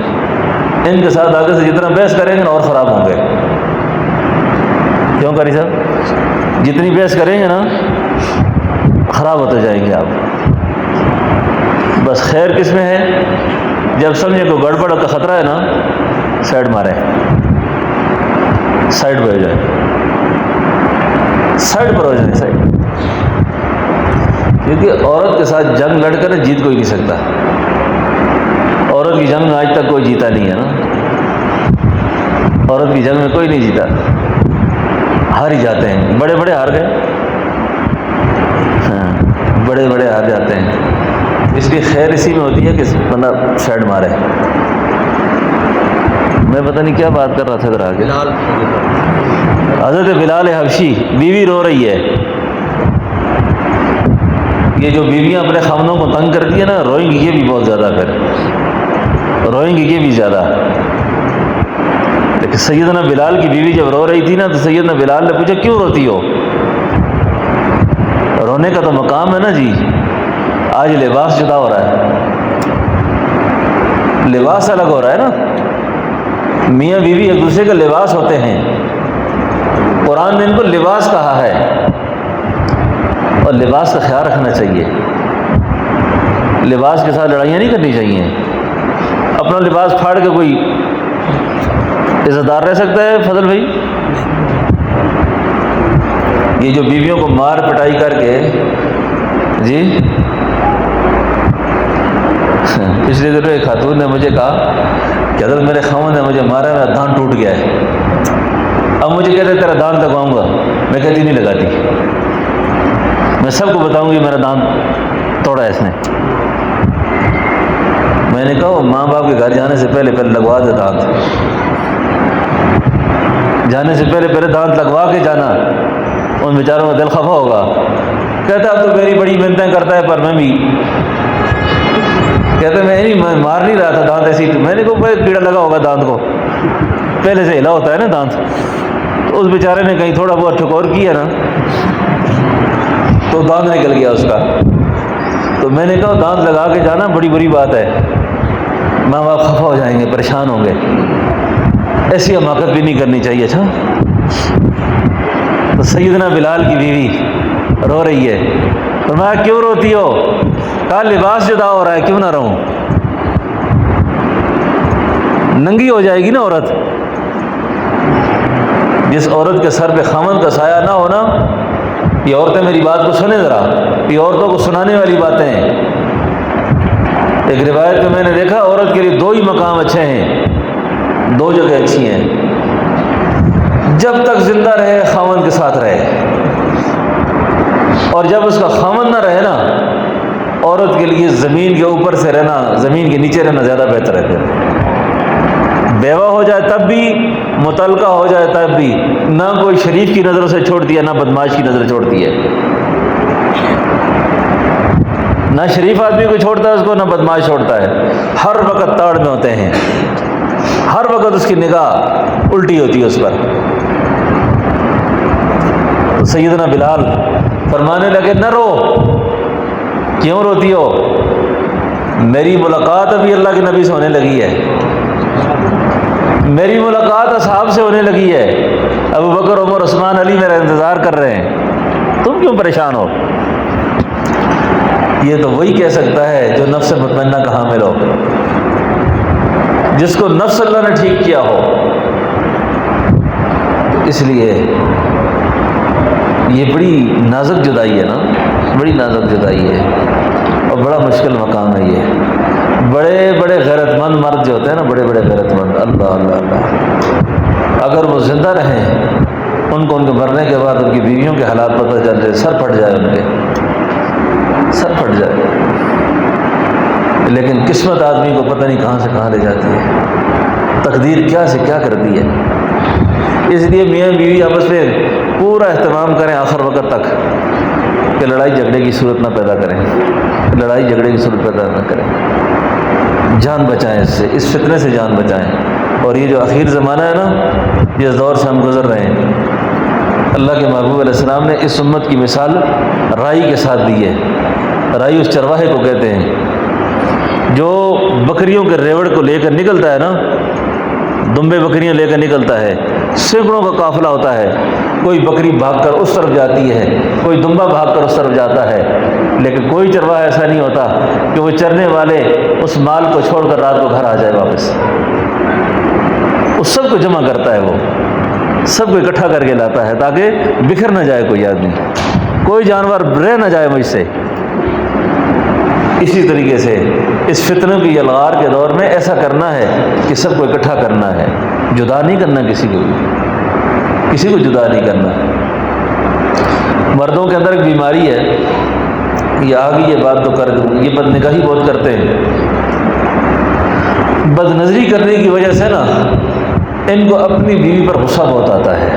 ان کے ساتھ آگے سے جتنا بحث کریں گے نا اور خراب ہوں گے۔ کیوں قاری صاحب؟ جتنی بحث کریں گے نا خراب ہوتے جائیں گے آپ۔ بس خیر کس میں ہے؟ جب سمجھے کوئی گڑبڑ کا خطرہ ہے نا، سائڈ مارے، سائڈ پہ ہو جائے، سائڈ پر ہو جائے، سائڈ، کیونکہ عورت کے ساتھ جنگ لڑ کر جیت کوئی نہیں سکتا، عورت کی جنگ میں آج تک کوئی جیتا نہیں ہے نا، عورت کی جنگ میں کوئی نہیں جیتا، ہار ہی جاتے ہیں، بڑے بڑے ہار گئے، ہاں بڑے بڑے ہار جاتے ہیں، اس لیے خیر اسی میں ہوتی ہے کہ بندہ سائڈ مارے۔ میں پتہ نہیں کیا بات کر رہا تھا ادھر آگے۔ حضرت بلال حبشی، بیوی رو رہی ہے، یہ جو بیویاں اپنے خاوندوں کو تنگ کرتی ہیں نا، روئیں گی یہ بھی بہت زیادہ، پھر روئیں گی یہ بھی زیادہ۔ لیکن سیدنا بلال کی بیوی جب رو رہی تھی نا تو سیدنا بلال نے پوچھا کیوں روتی ہو؟ رونے کا تو مقام ہے نا جی، آج لباس جدا ہو رہا ہے، لباس الگ ہو رہا ہے نا، میاں بیوی ایک دوسرے کا لباس ہوتے ہیں، قرآن نے ان کو لباس کہا ہے، اور لباس کا خیال رکھنا چاہیے، لباس کے ساتھ لڑائیاں نہیں کرنی چاہیے۔ اپنا لباس پھاڑ کے کوئی عزت دار رہ سکتا ہے فضل بھائی؟ یہ جو بیویوں کو مار پٹائی کر کے، جی پچھلے دنوں ایک خاتون نے مجھے کہا کہ حضرت میرے خاوند نے مجھے مارا، میرا دانت ٹوٹ گیا ہے، اب مجھے کہتے تیرا دانت لگواؤں گا، میں کہتی نہیں لگاتی، میں سب کو بتاؤں گی میرا دانت توڑا ہے اس نے۔ میں نے کہا ماں باپ کے گھر جانے سے پہلے لگوا دے دانت، جانے سے پہلے دانت لگوا کے جانا، ان بیچاروں کا دل خفا ہوگا۔ کہتا اب تو میری بڑی منتیں کرتا ہے، پر میں بھی کہتا میں مار نہیں رہا تھا دانت ایسی، میں نے کہا کیڑا لگا ہوگا دانت کو، پہلے سے ہلا ہوتا ہے نا دانت، تو اس بیچارے نے کہیں تھوڑا بہت ٹھکور کیا نا تو دانت نکل گیا اس کا۔ تو میں نے کہا دانت لگا کے جانا بڑی بری بات ہے، ماں باپ خفا ہو جائیں گے، پریشان ہوں گے، ایسی حماقت بھی نہیں کرنی چاہیے۔ اچھا، تو سیدنا بلال کی بیوی رو رہی ہے، فرمایا کیوں روتی ہو؟ کہا لباس جدا ہو رہا ہے، کیوں نہ رہوں، ننگی ہو جائے گی نا عورت۔ جس عورت کے سر پہ خاوند کا سایہ نہ ہونا، یہ عورتیں میری بات کو سنیں ذرا، یہ عورتوں کو سنانے والی باتیں ہیں۔ ایک روایت میں میں نے دیکھا عورت کے لیے دو ہی مقام اچھے ہیں، دو جگہ اچھی ہیں، جب تک زندہ رہے خاوند کے ساتھ رہے، اور جب اس کا خاوند نہ رہے نا، عورت کے لیے زمین کے اوپر سے رہنا، زمین کے نیچے رہنا زیادہ بہتر ہے۔ پھر بیوہ ہو جائے تب بھی، متعلقہ ہو جائے تب بھی، نہ کوئی شریف کی نظروں سے چھوڑتی ہے، نہ بدماش کی نظر چھوڑتی ہے، نہ شریف آدمی کو چھوڑتا ہے اس کو، نہ بدماش چھوڑتا ہے، ہر وقت تاڑ میں ہوتے ہیں۔ ہر وقت اس کی نگاہ الٹی ہوتی ہے اس پر۔ تو سیدنا بلال فرمانے لگے نہ رو، کیوں روتی ہو؟ میری ملاقات ابھی اللہ کے نبی سے ہونے لگی ہے، میری ملاقات اصحاب سے ہونے لگی ہے، ابو بکر عمر عثمان علی میرا انتظار کر رہے ہیں، تم کیوں پریشان ہو؟ یہ تو وہی کہہ سکتا ہے جو نفس مطمئنہ کا حامل ہو، جس کو نفس اللہ نے ٹھیک کیا ہو۔ اس لیے یہ بڑی نازک جدائی ہے نا، بڑی نازک جدائی ہے اور بڑا مشکل مقام ہے یہ۔ بڑے بڑے غیرت مند مرد جو ہوتے ہیں نا، بڑے بڑے غیرت مند، اللہ اللہ اللہ، اگر وہ زندہ رہیں، ان کو ان کے مرنے کے بعد ان کی بیویوں کے حالات پتہ چل جائے، سر پھٹ جائے، ان کے سر پھٹ جائے۔ لیکن قسمت آدمی کو پتہ نہیں کہاں سے کہاں لے جاتی ہے، تقدیر کیا سے کیا کرتی ہے۔ اس لیے میاں بیوی آپس میں پورا اہتمام کریں آخر وقت تک کہ لڑائی جھگڑے کی صورت نہ پیدا کریں، لڑائی جھگڑے کی صورت پیدا نہ کریں، جان بچائیں اس سے، اس فتنے سے جان بچائیں۔ اور یہ جو اخیر زمانہ ہے نا، جس دور سے ہم گزر رہے ہیں، اللہ کے محبوب علیہ السلام نے اس امت کی مثال رائی کے ساتھ دی ہے۔ رائی اس چرواہے کو کہتے ہیں جو بکریوں کے ریوڑ کو لے کر نکلتا ہے نا، دمبے بکریاں لے کر نکلتا ہے، سینکڑوں کا قافلہ ہوتا ہے، کوئی بکری بھاگ کر اس طرف جاتی ہے، کوئی دمبا بھاگ کر اس طرف جاتا ہے، لیکن کوئی چرواہا ایسا نہیں ہوتا کہ وہ چرنے والے اس مال کو چھوڑ کر رات کو گھر آ جائے واپس۔ اس سب کو جمع کرتا ہے، وہ سب کو اکٹھا کر کے لاتا ہے تاکہ بکھر نہ جائے کوئی آدمی، کوئی جانور رہ نہ جائے مجھ سے۔ اسی طریقے سے اس فتنوں کی یلغار کے دور میں ایسا کرنا ہے کہ سب کو اکٹھا کرنا ہے، جدا نہیں کرنا کسی کو بھی، کسی کو جدا نہیں کرنا۔ مردوں کے اندر ایک بیماری ہے، یہ آگے یہ بات تو کر دوں، یہ بد نگاہی بہت کرتے ہیں۔ بد نظری کرنے کی وجہ سے نا ان کو اپنی بیوی پر غصہ بہت آتا ہے،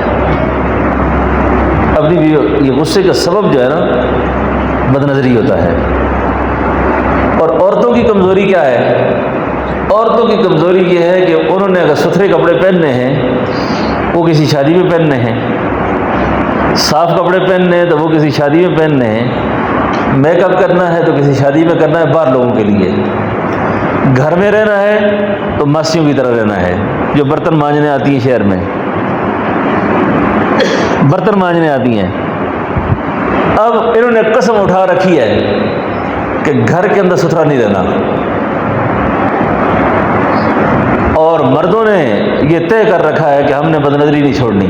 اپنی بیوی، یہ غصے کا سبب جو ہے نا بد نظری ہوتا ہے۔ اور عورتوں کی کمزوری کیا ہے؟ عورتوں کی کمزوری یہ ہے کہ انہوں نے اگر ستھرے کپڑے پہننے ہیں وہ کسی شادی میں پہننے ہیں، صاف کپڑے پہننے ہیں تو وہ کسی شادی میں پہننے ہیں، میک اپ کرنا ہے تو کسی شادی میں کرنا ہے باہر لوگوں کے لیے، گھر میں رہنا ہے تو ماسیوں کی طرح رہنا ہے جو برتن مانجنے آتی ہیں، شہر میں برتن مانجنے آتی ہیں۔ اب انہوں نے قسم اٹھا رکھی ہے کہ گھر کے اندر ستھرا نہیں رہنا، اور مردوں نے یہ طے کر رکھا ہے کہ ہم نے بد نظری نہیں چھوڑنی،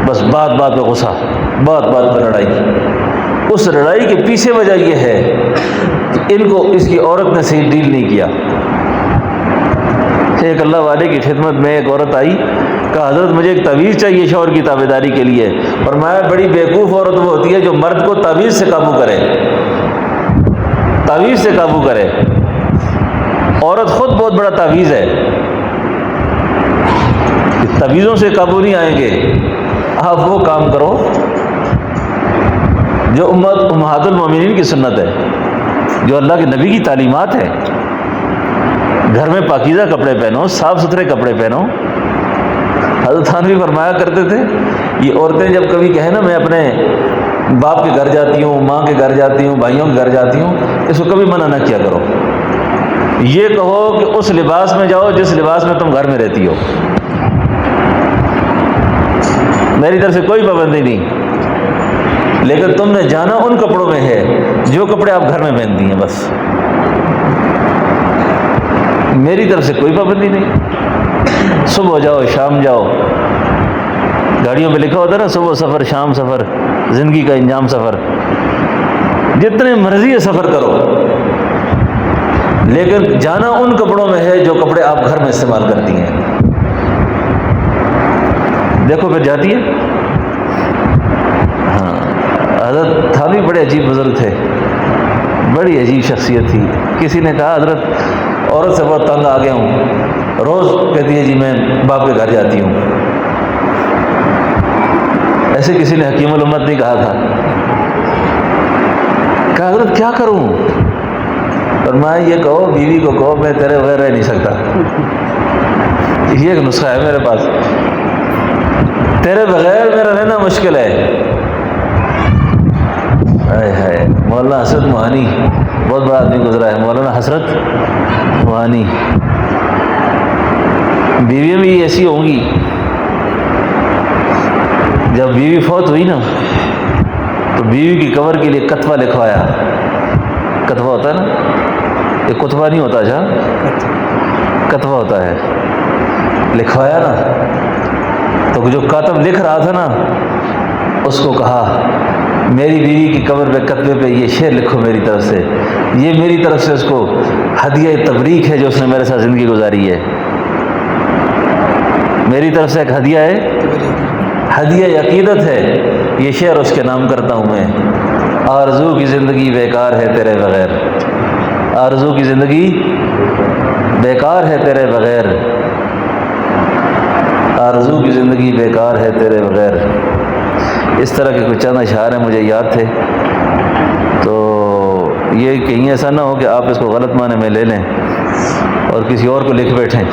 بس بات بات پہ غصہ، بات بات پہ لڑائی۔ اس لڑائی کے پیچھے وجہ یہ ہے کہ ان کو اس کی عورت نے صحیح ڈیل نہیں کیا۔ ایک اللہ والے کی خدمت میں ایک عورت آئی، کہا حضرت مجھے ایک تعویذ چاہیے شوہر کی تابع داری کے لیے۔ فرمایا بڑی بیوقوف عورت وہ ہوتی ہے جو مرد کو تعویذ سے قابو کرے، تعویذ سے قابو کرے۔ عورت خود بہت بڑا تعویذ ہے، تعویذوں سے قابو نہیں آئیں گے۔ آپ وہ کام کرو جو امہات المومنین کی سنت ہے، جو اللہ کے نبی کی تعلیمات ہے۔ گھر میں پاکیزہ کپڑے پہنو، صاف ستھرے کپڑے پہنو۔ حضرت تھانوی فرمایا کرتے تھے یہ عورتیں جب کبھی کہیں نا میں اپنے باپ کے گھر جاتی ہوں، ماں کے گھر جاتی ہوں، بھائیوں کے گھر جاتی ہوں، اس کو کبھی منع نہ کیا کرو، یہ کہو کہ اس لباس میں جاؤ جس لباس میں تم گھر میں رہتی ہو، میری طرف سے کوئی پابندی نہیں، لیکن تم نے جانا ان کپڑوں میں ہے جو کپڑے آپ گھر میں پہنتی ہیں، بس میری طرف سے کوئی پابندی نہیں۔ صبح جاؤ شام جاؤ، گاڑیوں پہ لکھا ہوتا ہے نا صبح سفر شام سفر، زندگی کا انجام سفر، جتنے مرضی ہے سفر کرو، لیکن جانا ان کپڑوں میں ہے جو کپڑے آپ گھر میں استعمال کرتی ہیں۔ دیکھو پھر جاتی ہے۔ ہاں، حضرت تھانوی بڑے عجیب بزرگ تھے، بڑی عجیب شخصیت تھی۔ کسی نے کہا حضرت عورت سے بہت تنگ آ گیا ہوں، روز کہتی ہے جی میں باپ کے گھر جاتی ہوں۔ ایسے کسی نے حکیم الامت نہیں کہا تھا۔ کہا حضرت کیا کروں؟ فرمایا یہ کہو بیوی کو کہو میں تیرے بغیر رہ نہیں سکتا، یہ ایک نسخہ ہے میرے پاس، تیرے بغیر میرا رہنا مشکل ہے۔ ہے مولانا حسرت موہانی، بہت بڑا آدمی گزرا ہے، مولانا حسرت موہانی۔ بیویاں بھی ایسی ہوں گی، جب بیوی فوت ہوئی نا تو بیوی کی قبر کے لیے کتبہ لکھوایا۔ کتبہ ہوتا ہے نا، یہ کتبہ نہیں ہوتا، اچھا کتبہ ہوتا ہے، لکھوایا نا، تو جو کاتب لکھ رہا تھا نا اس کو کہا میری بیوی کی قبر پہ کتبے پہ یہ شعر لکھو میری طرف سے، یہ میری طرف سے اس کو ہدیہ تبریک ہے جو اس نے میرے ساتھ زندگی گزاری ہے، میری طرف سے ایک ہدیہ ہے، ہدیہ عقیدت ہے، یہ شعر اس کے نام کرتا ہوں میں۔ آرزو کی زندگی بیکار ہے تیرے بغیر، آرزو کی زندگی بیکار ہے تیرے بغیر، آرزو کی زندگی بیکار ہے تیرے بغیر۔ اس طرح کے کچھ چند اشعار ہیں مجھے یاد تھے، تو یہ کہیں ایسا نہ ہو کہ آپ اس کو غلط معنی میں لے لیں اور کسی اور کو لکھ بیٹھیں،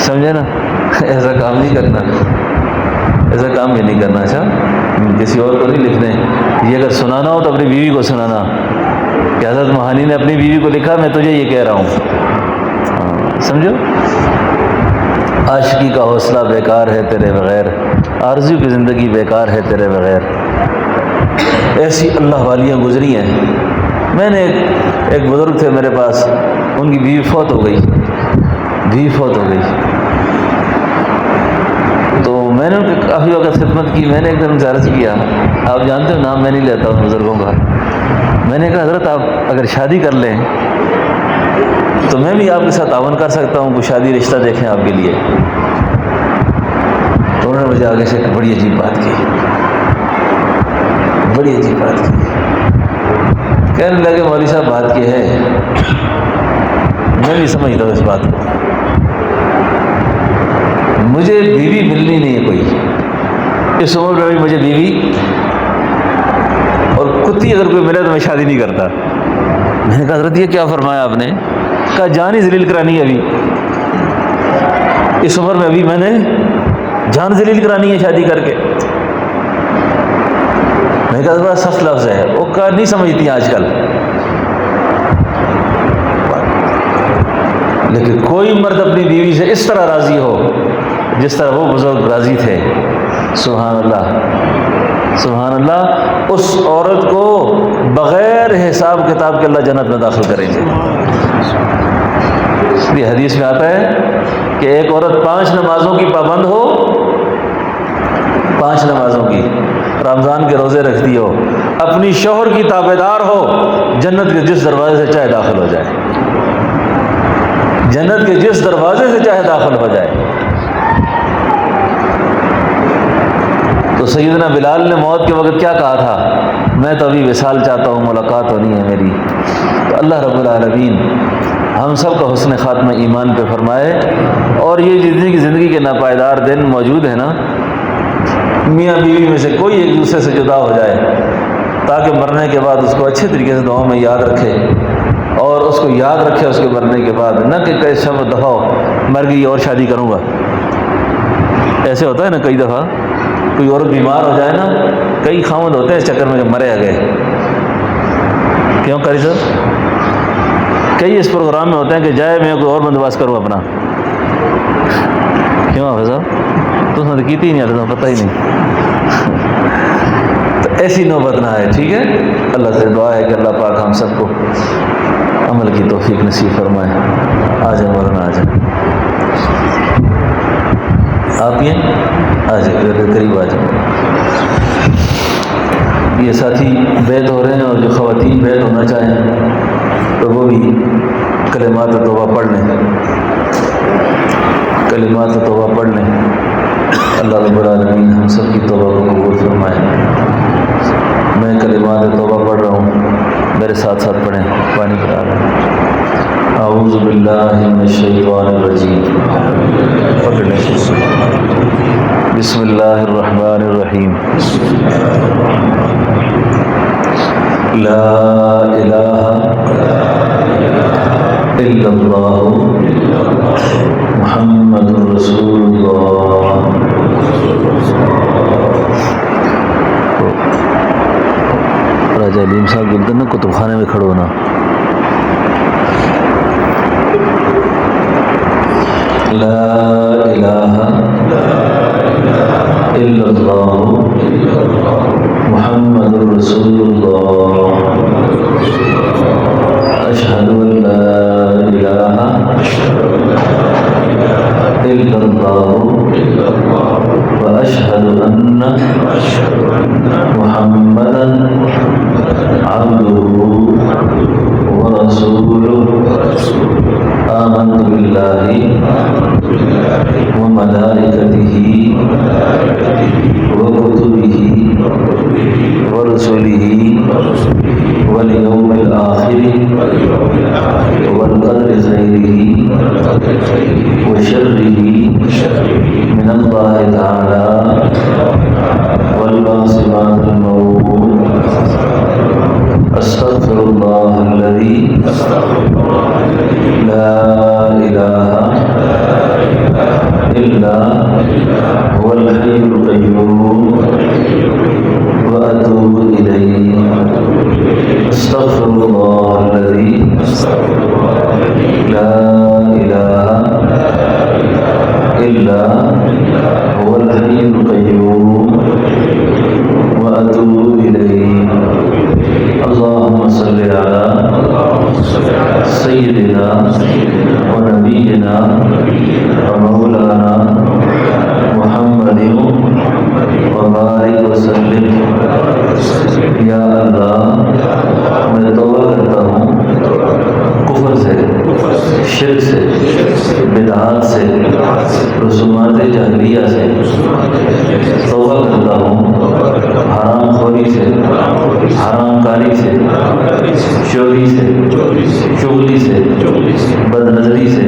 سمجھے نا، ایسا کام نہیں کرنا، ایسا کام بھی نہیں کرنا۔ اچھا کسی اور کو نہیں لکھنے، یہ اگر سنانا ہو تو اپنی بیوی کو سنانا کہ حضرت موہانی نے اپنی بیوی کو لکھا، میں تجھے یہ کہہ رہا ہوں، سمجھو۔ عاشقی کا حوصلہ بیکار ہے تیرے بغیر، آرزو کی زندگی بیکار ہے تیرے بغیر۔ ایسی اللہ والیاں گزری ہیں۔ میں نے ایک بزرگ تھے میرے پاس، ان کی بیوی فوت ہو گئی، بیوی فوت ہو گئی، تو میں نے ان کی کافی وقت خدمت کی۔ میں نے ایک دن ان سے عرض کیا، آپ جانتے ہو نام میں نہیں لیتا ہوں بزرگوں کا، میں نے کہا حضرت آپ اگر شادی کر لیں تو میں بھی آپ کے ساتھ تعاون کر سکتا ہوں، کوئی شادی رشتہ دیکھیں آپ کے لیے۔ تو انہوں نے مجھے آگے سے ایک بڑی عجیب بات کی، بڑی عجیب بات کی، کہنے لگے مولوی صاحب بات یہ ہے، میں بھی سمجھتا ہوں اس بات کو، مجھے بیوی ملنی نہیں ہے کوئی، اس عمر میں بھی مجھے بیوی اور کتی اگر کوئی ملے تو میں شادی نہیں کرتا۔ میں نے کہا حضرت یہ کیا فرمایا آپ نے؟ کہا جان ہی ذلیل کرانی ہے، ابھی اس عمر میں ابھی میں نے جان ذلیل کرانی ہے شادی کر کے۔ میں نے کہا بڑا سخت لفظ ہے، وہ کہا نہیں سمجھتی آج کل، لیکن کوئی مرد اپنی بیوی سے اس طرح راضی ہو جس طرح وہ بزرگ راضی تھے، سبحان اللہ سبحان اللہ، اس عورت کو بغیر حساب کتاب کے اللہ جنت میں داخل کریں گے۔ یہ حدیث میں آتا ہے کہ ایک عورت 5 نمازوں کی پابند ہو، 5 نمازوں کی، رمضان کے روزے رکھتی ہو، اپنی شوہر کی تابعدار ہو، جنت کے جس دروازے سے چاہے داخل ہو جائے، جنت کے جس دروازے سے چاہے داخل ہو جائے۔ تو سیدنا بلال نے موت کے وقت کیا کہا تھا؟ میں تو ابھی وصال چاہتا ہوں، ملاقات ہونی ہے میری۔ تو اللہ رب العالمین ہم سب کا حسن خاتمہ ایمان پہ فرمائے، اور یہ جتنی کی زندگی کے ناپائیدار دن موجود ہیں نا، میاں بیوی میں سے کوئی ایک دوسرے سے جدا ہو جائے تاکہ مرنے کے بعد اس کو اچھے طریقے سے دعاؤں میں یاد رکھے، اور اس کو یاد رکھے اس کے مرنے کے بعد، نہ کہ کئی شب دفعہ مر گئی اور شادی کروں گا۔ ایسے ہوتا ہے نا، کئی دفعہ کوئی عورت بیمار ہو جائے نا، کئی خاوند ہوتے ہیں اس چکر میں کہ مرے آ گئے، کیوں کری صاحب؟ کئی اس پروگرام میں ہوتے ہیں کہ جائے میں کوئی اور بندوبست کروں اپنا، کیوں حافظ صاحب تو نے کیتی ہی نہیں، تمہیں پتہ ہی نہیں۔ تو ایسی نوبت نہ آئے، ٹھیک ہے؟ اللہ سے دعا ہے کہ اللہ پاک ہم سب کو عمل کی توفیق نصیب فرمائے۔ آ جائیں مولانا، آ جائیں، آپ یہ آ جائیں، قریب آ جائیں۔ یہ ساتھی بیعت ہو رہے ہیں، اور جو خواتین بیعت ہونا چاہیں تو وہ بھی کلمات توبہ پڑھ لیں، کلمات توبہ پڑھ لیں۔ اللہ رب العالمین ہم سب کی توبہ کو قبول فرمائے۔ میں کلمات توبہ پڑھ رہا ہوں، میرے ساتھ ساتھ پڑھیں، پانی پڑا رہے ہیں۔ اعوذ باللہ من الشیطان الرجیم، پکڑ لیں، بسم اللہ الرحمن الرحیم۔ لا الہ الا اللہ لا الہ الا اللہ محمد رسول اللہ اشہد ان لا الہ الا اللہ واشہد ان محمدا عبدہ ورسولہ آمنت باللہ وملائکتہ وکتبہ ورسلہ والیوم الآخر والقدر خیرہ وشرہ من اللہ تعالی والبعث بعد الموت استغفر اللہ الذی لا الہ الا هو الحی القیوم واتوب الیہ استغفر اللہ الذی لا الہ الا هو الحی القیوم واتوب الیہ اللهم صل على سيدنا ونبينا ومولانا محمد وبارك وسلم یا اللہ میں توبہ کرتا ہوں کفر سے، شرک سے، بدعات سے، رسومات جاہلیہ سے، توبہ کرتا ہوں حرام خوری سے، حرام کاری سے، چوری سے، چغلی سے، بد نظری سے،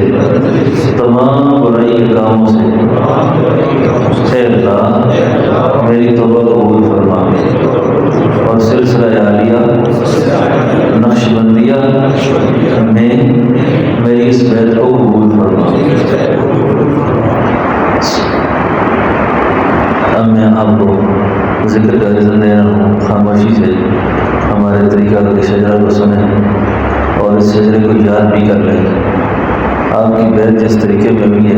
تمام برائی کے کاموں سے اے اللہ میری توبہ قبول فرما اور سلسلہ عالیہ نقش بندیہ میں میری اس بیعت کو قبول فرما۔ اب میں آپ کو ذکر کا اجازت دے رہا ہوں، خاموشی سے ہمارے طریقہ کے شجرہ کو سنیں اور اس شجرے کو یاد بھی کر لیں۔ آپ کی بیعت جس طریقے میں ہوئی ہے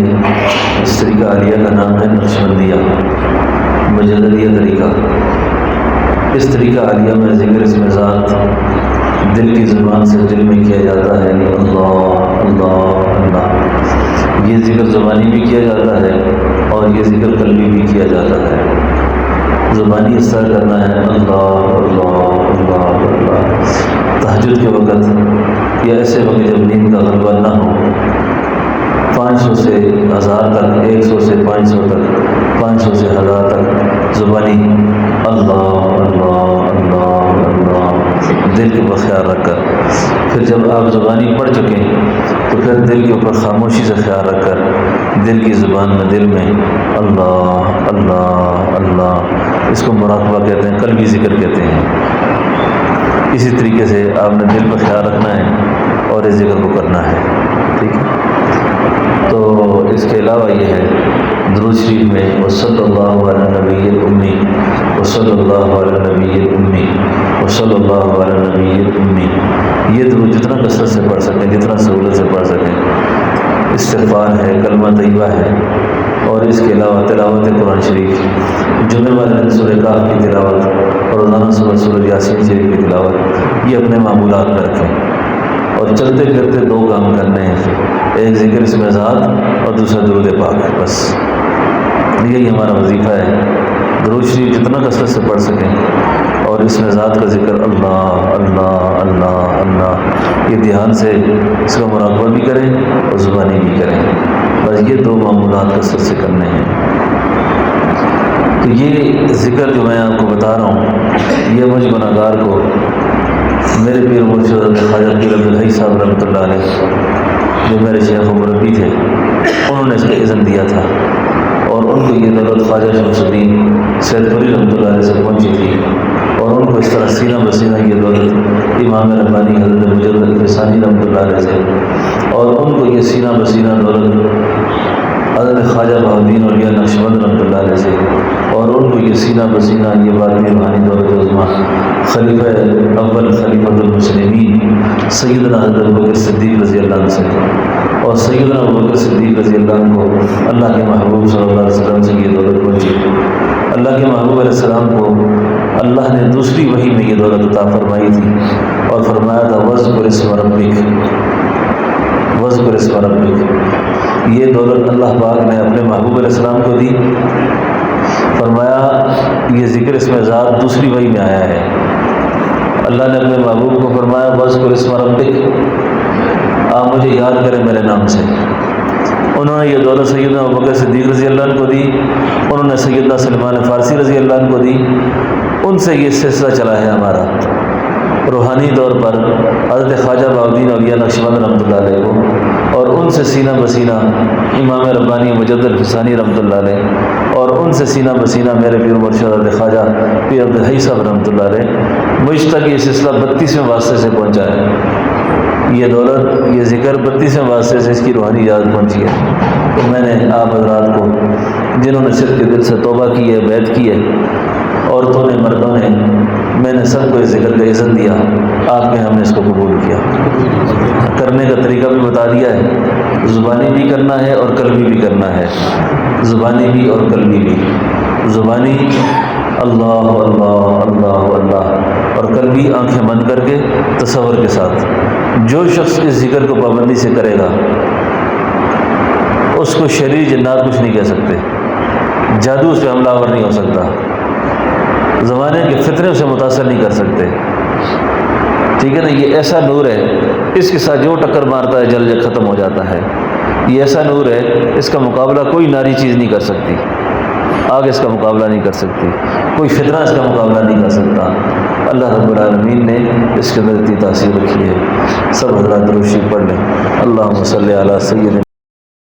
اس طریقہ عالیہ کا نام ہے نقش بندیہ مجددیہ طریقہ۔ اس طریقہ عالیہ میں ذکر اس میں ذات دل کی زبان سے دل میں کیا جاتا ہے، اللہ اللہ اللہ، یہ ذکر زبانی بھی کیا جاتا ہے اور یہ ذکر قلبی بھی کیا جاتا ہے۔ زبانی اس طرح کرنا ہے اللہ اللہ اللہ اللہ تہجد کے وقت یا ایسے وقت جب نیند کا غلبہ نہ ہو، 500 سے 1000 تک، 100 سے 500 تک، 500 سے 1000 تک زبانی اللہ اللہ اللہ اللہ دل کے اوپر خیال رکھ کر، پھر جب آپ زبانی پڑھ چکیں تو پھر دل کے اوپر خاموشی سے خیال رکھ کر دل کی زبان میں دل میں اللہ اللہ اللہ، اس کو مراقبہ کہتے ہیں، قلبی ذکر کہتے ہیں۔ اسی طریقے سے آپ نے دل پر خیال رکھنا ہے اور اس ذکر کو کرنا ہے، ٹھیک ہے؟ تو اس کے علاوہ یہ ہے درود شریف میں وصلی اللہ علی نبی الامی وصلی اللہ علی نبی الامی وصلی اللہ علی نبی الامی، یہ درود جتنا کثرت سے پڑھ سکیں، جتنا سہولت سے پڑھ سکیں، استغفار ہے، کلمہ طیبہ ہے، اور اس کے علاوہ تلاوت قرآن شریف، جمعہ والے دن سورہ کہف کی تلاوت اور روزانہ صبح سورہ یاسین شریف کی تلاوت، یہ اپنے معمولات میں رکھیں اور چلتے پھرتے 2 کام کرنے ہیں، ایک ذکر اس میں ذات اور دوسرا درود پاک ہے، بس یہی ہمارا وظیفہ ہے۔ درود شریف جتنا کثرت سے پڑھ سکیں اور اس میں ذات کا ذکر اللہ اللہ اللہ اللہ، یہ دھیان سے اس کا مراقبہ بھی کریں اور زبانی بھی کریں، بس یہ 2 معمولات کثرت سے کرنے ہیں۔ تو یہ ذکر جو میں آپ کو بتا رہا ہوں یہ مجھ گناہگار کو میرے پیر مرشد خواجہ پیر عبدالحی صاحب رحمۃ اللہ علیہ جو میرے شیخ و مربی تھے انہوں نے اس کا اذن دیا تھا، اور ان کو یہ دولت خواجہ شمس الدین سید پوری رحمۃ اللہ علیہ سے پہنچی تھی، اور ان کو اس طرح سینہ بسینہ یہ دولت امام ربانی حضرت مجدد الفسانی رحمۃ اللہ علیہ سے، اور ان کو یہ سینہ بسینہ دولت حضرت خواجہ بہاؤالدین اولیاء نقشبند رحمۃ اللہ علیہ سے، اور ان کو یہ سینہ بسینہ یہ باطنی روحانی دولت عظمیٰ خلیفہ اول خلیفۃ المسلمین سیدنا حضرت بکر صدیق رضی اللہ عنہ سے، اور سیدنا ابوبکر صدیق رضی اللہ عنہ کو اللہ کے محبوب صلی اللہ علیہ وسلم سے یہ دولت پہنچی۔ اللہ کے محبوب علیہ السلام کو اللہ نے دوسری وحی میں یہ دولت عطا فرمائی تھی اور فرمایا تھا وَاذْكُرِ اسْمَ رَبِّكَ وَاذْكُرِ اسْمَ رَبِّكَ۔ یہ دولت اللہ پاک نے اپنے محبوب علیہ السلام کو دی، فرمایا یہ ذکر اسم ذات دوسری وحی میں آیا ہے۔ اللہ نے اپنے محبوب کو فرمایا وَاذْكُرِ اسْمَ رَبِّكَ، آپ مجھے یاد کریں میرے نام سے۔ انہوں نے یہ دولت سیدنا ابوبکر صدیق رضی اللہ عنہ کو دی، انہوں نے سیدنا سلمان فارسی رضی اللہ عنہ کو دی، ان سے یہ سلسلہ چلا ہے ہمارا۔ روحانی طور پر حضرت خواجہ بہاؤالدین اولیاء نقشبند رحمۃ اللہ علیہ کو، اور ان سے سینہ بسینہ امام ربانی مجدد الفسانی رحمۃ اللہ علیہ، اور ان سے سینہ بسینہ میرے پیر مرشد حضرت خواجہ پیر عبدالحی صاحب رحمۃ اللہ علیہ، مجھ تک یہ سلسلہ 32ویں واسطے سے پہنچا ہے۔ یہ دولت، یہ ذکر 32ویں واسطے سے اس کی روحانی یاد پہنچی ہے۔ تو میں نے آپ حضرات کو جنہوں نے صدق دل سے توبہ کی ہے، بیعت کی ہے، عورتوں نے، مردوں نے، میں نے سب کو اس ذکر کا اذن دیا، آپ کے ہم نے اس کو قبول کیا۔ کرنے کا طریقہ بھی بتا دیا ہے، زبانی بھی کرنا ہے اور قلبی بھی کرنا ہے، زبانی بھی اور قلبی بھی۔ زبانی اللہ اللہ اللہ اللہ، اور قلبی آنکھیں بند کر کے تصور کے ساتھ۔ جو شخص اس ذکر کو پابندی سے کرے گا اس کو شریر جنات کچھ نہیں کہہ سکتے، جادو اس پہ حملہ آور نہیں ہو سکتا، زمانے کے فتنے اسے متاثر نہیں کر سکتے، ٹھیک ہے نا۔ یہ ایسا نور ہے، اس کے ساتھ جو ٹکر مارتا ہے جل جل ختم ہو جاتا ہے۔ یہ ایسا نور ہے، اس کا مقابلہ کوئی ناری چیز نہیں کر سکتی، آگ اس کا مقابلہ نہیں کر سکتی، کوئی فتنہ اس کا مقابلہ نہیں کر سکتا۔ اللہ رب العالمین نے اس کے اندر اتنی تاثیر رکھی ہے۔ سب حضرات درود شریف پڑھ لیں۔ اللہم صلی علی سیدنا